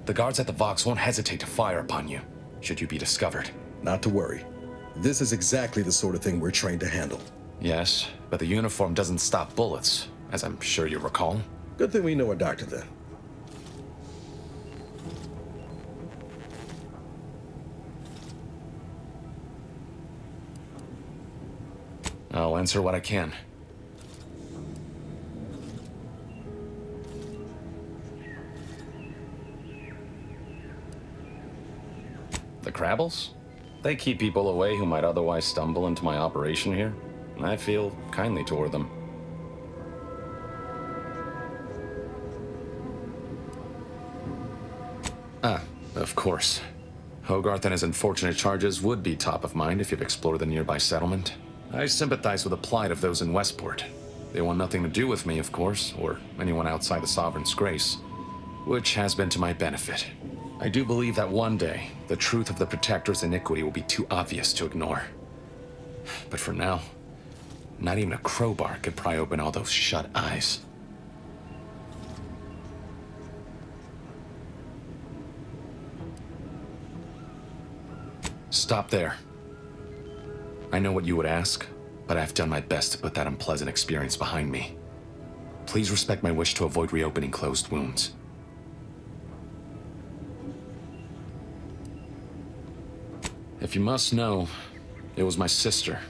The guards at the Vox won't hesitate to fire upon you, should you be discovered. Not to worry. This is exactly the sort of thing we're trained to handle. Yes, but the uniform doesn't stop bullets, as I'm sure you recall. Good thing we know a doctor then. I'll answer what I can. The Crabbles? They keep people away who might otherwise stumble into my operation here. I feel kindly toward them. Ah, of course. Hogarth and his unfortunate charges would be top of mind if you've explored the nearby settlement. I sympathize with the plight of those in Westport. They want nothing to do with me, of course, or anyone outside the Sovereign's grace, which has been to my benefit. I do believe that one day, the truth of the Protector's iniquity will be too obvious to ignore. But for now, not even a crowbar could pry open all those shut eyes. Stop there. I know what you would ask, but I've done my best to put that unpleasant experience behind me. Please respect my wish to avoid reopening closed wounds. If you must know, it was my sister.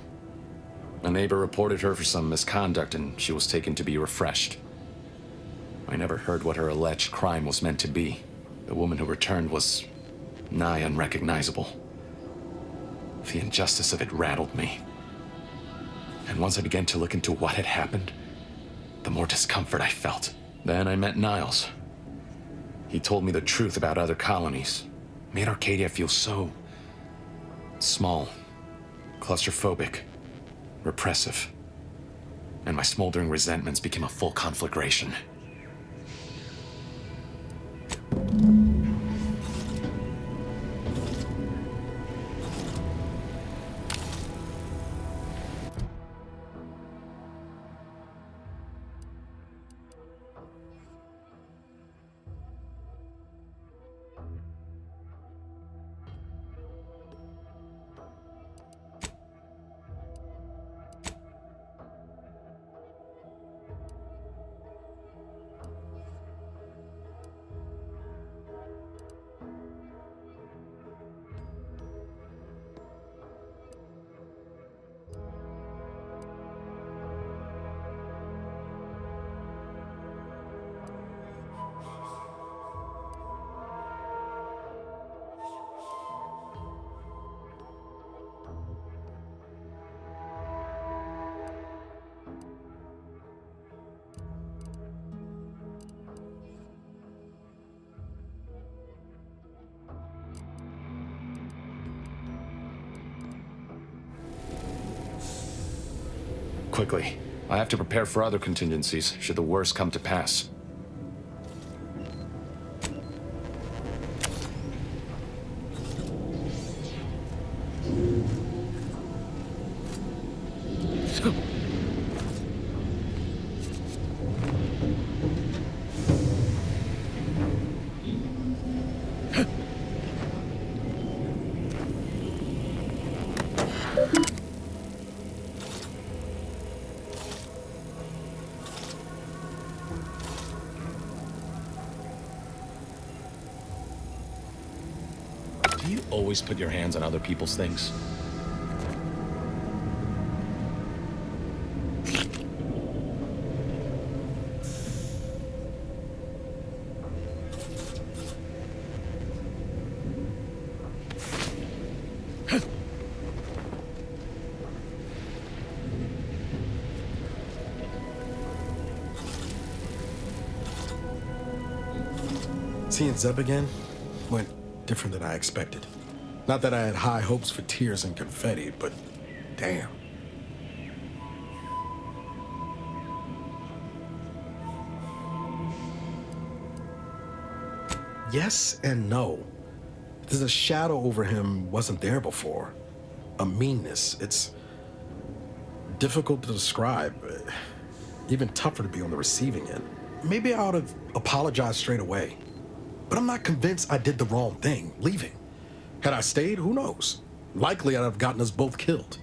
A neighbor reported her for some misconduct and she was taken to be refreshed. I never heard what her alleged crime was meant to be. The woman who returned was nigh unrecognizable. The injustice of it rattled me. And once I began to look into what had happened, the more discomfort I felt. Then I met Niles. He told me the truth about other colonies. Made Arcadia feel so small, claustrophobic, repressive. and my smoldering resentments became a full conflagration. Quickly. I have to prepare for other contingencies, should the worst come to pass. Do you always put your hands on other people's things? Seeing Zeb again went different than I expected. Not that I had high hopes for tears and confetti, but damn. Yes and no. There's a shadow over him wasn't there before. A meanness. It's difficult to describe. Even tougher to be on the receiving end. Maybe I ought to apologize straight away. But I'm not convinced I did the wrong thing, leaving. Had I stayed, who knows? Likely I'd have gotten us both killed.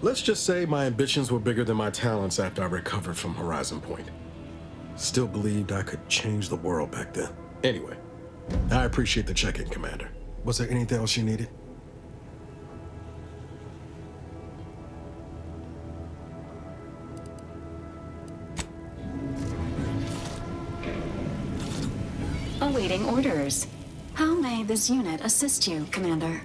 Let's just say my ambitions were bigger than my talents after I recovered from Horizon Point. Still believed I could change the world back then. Anyway, I appreciate the check-in, Commander. Was there anything else you needed? Awaiting orders. How may this unit assist you, Commander?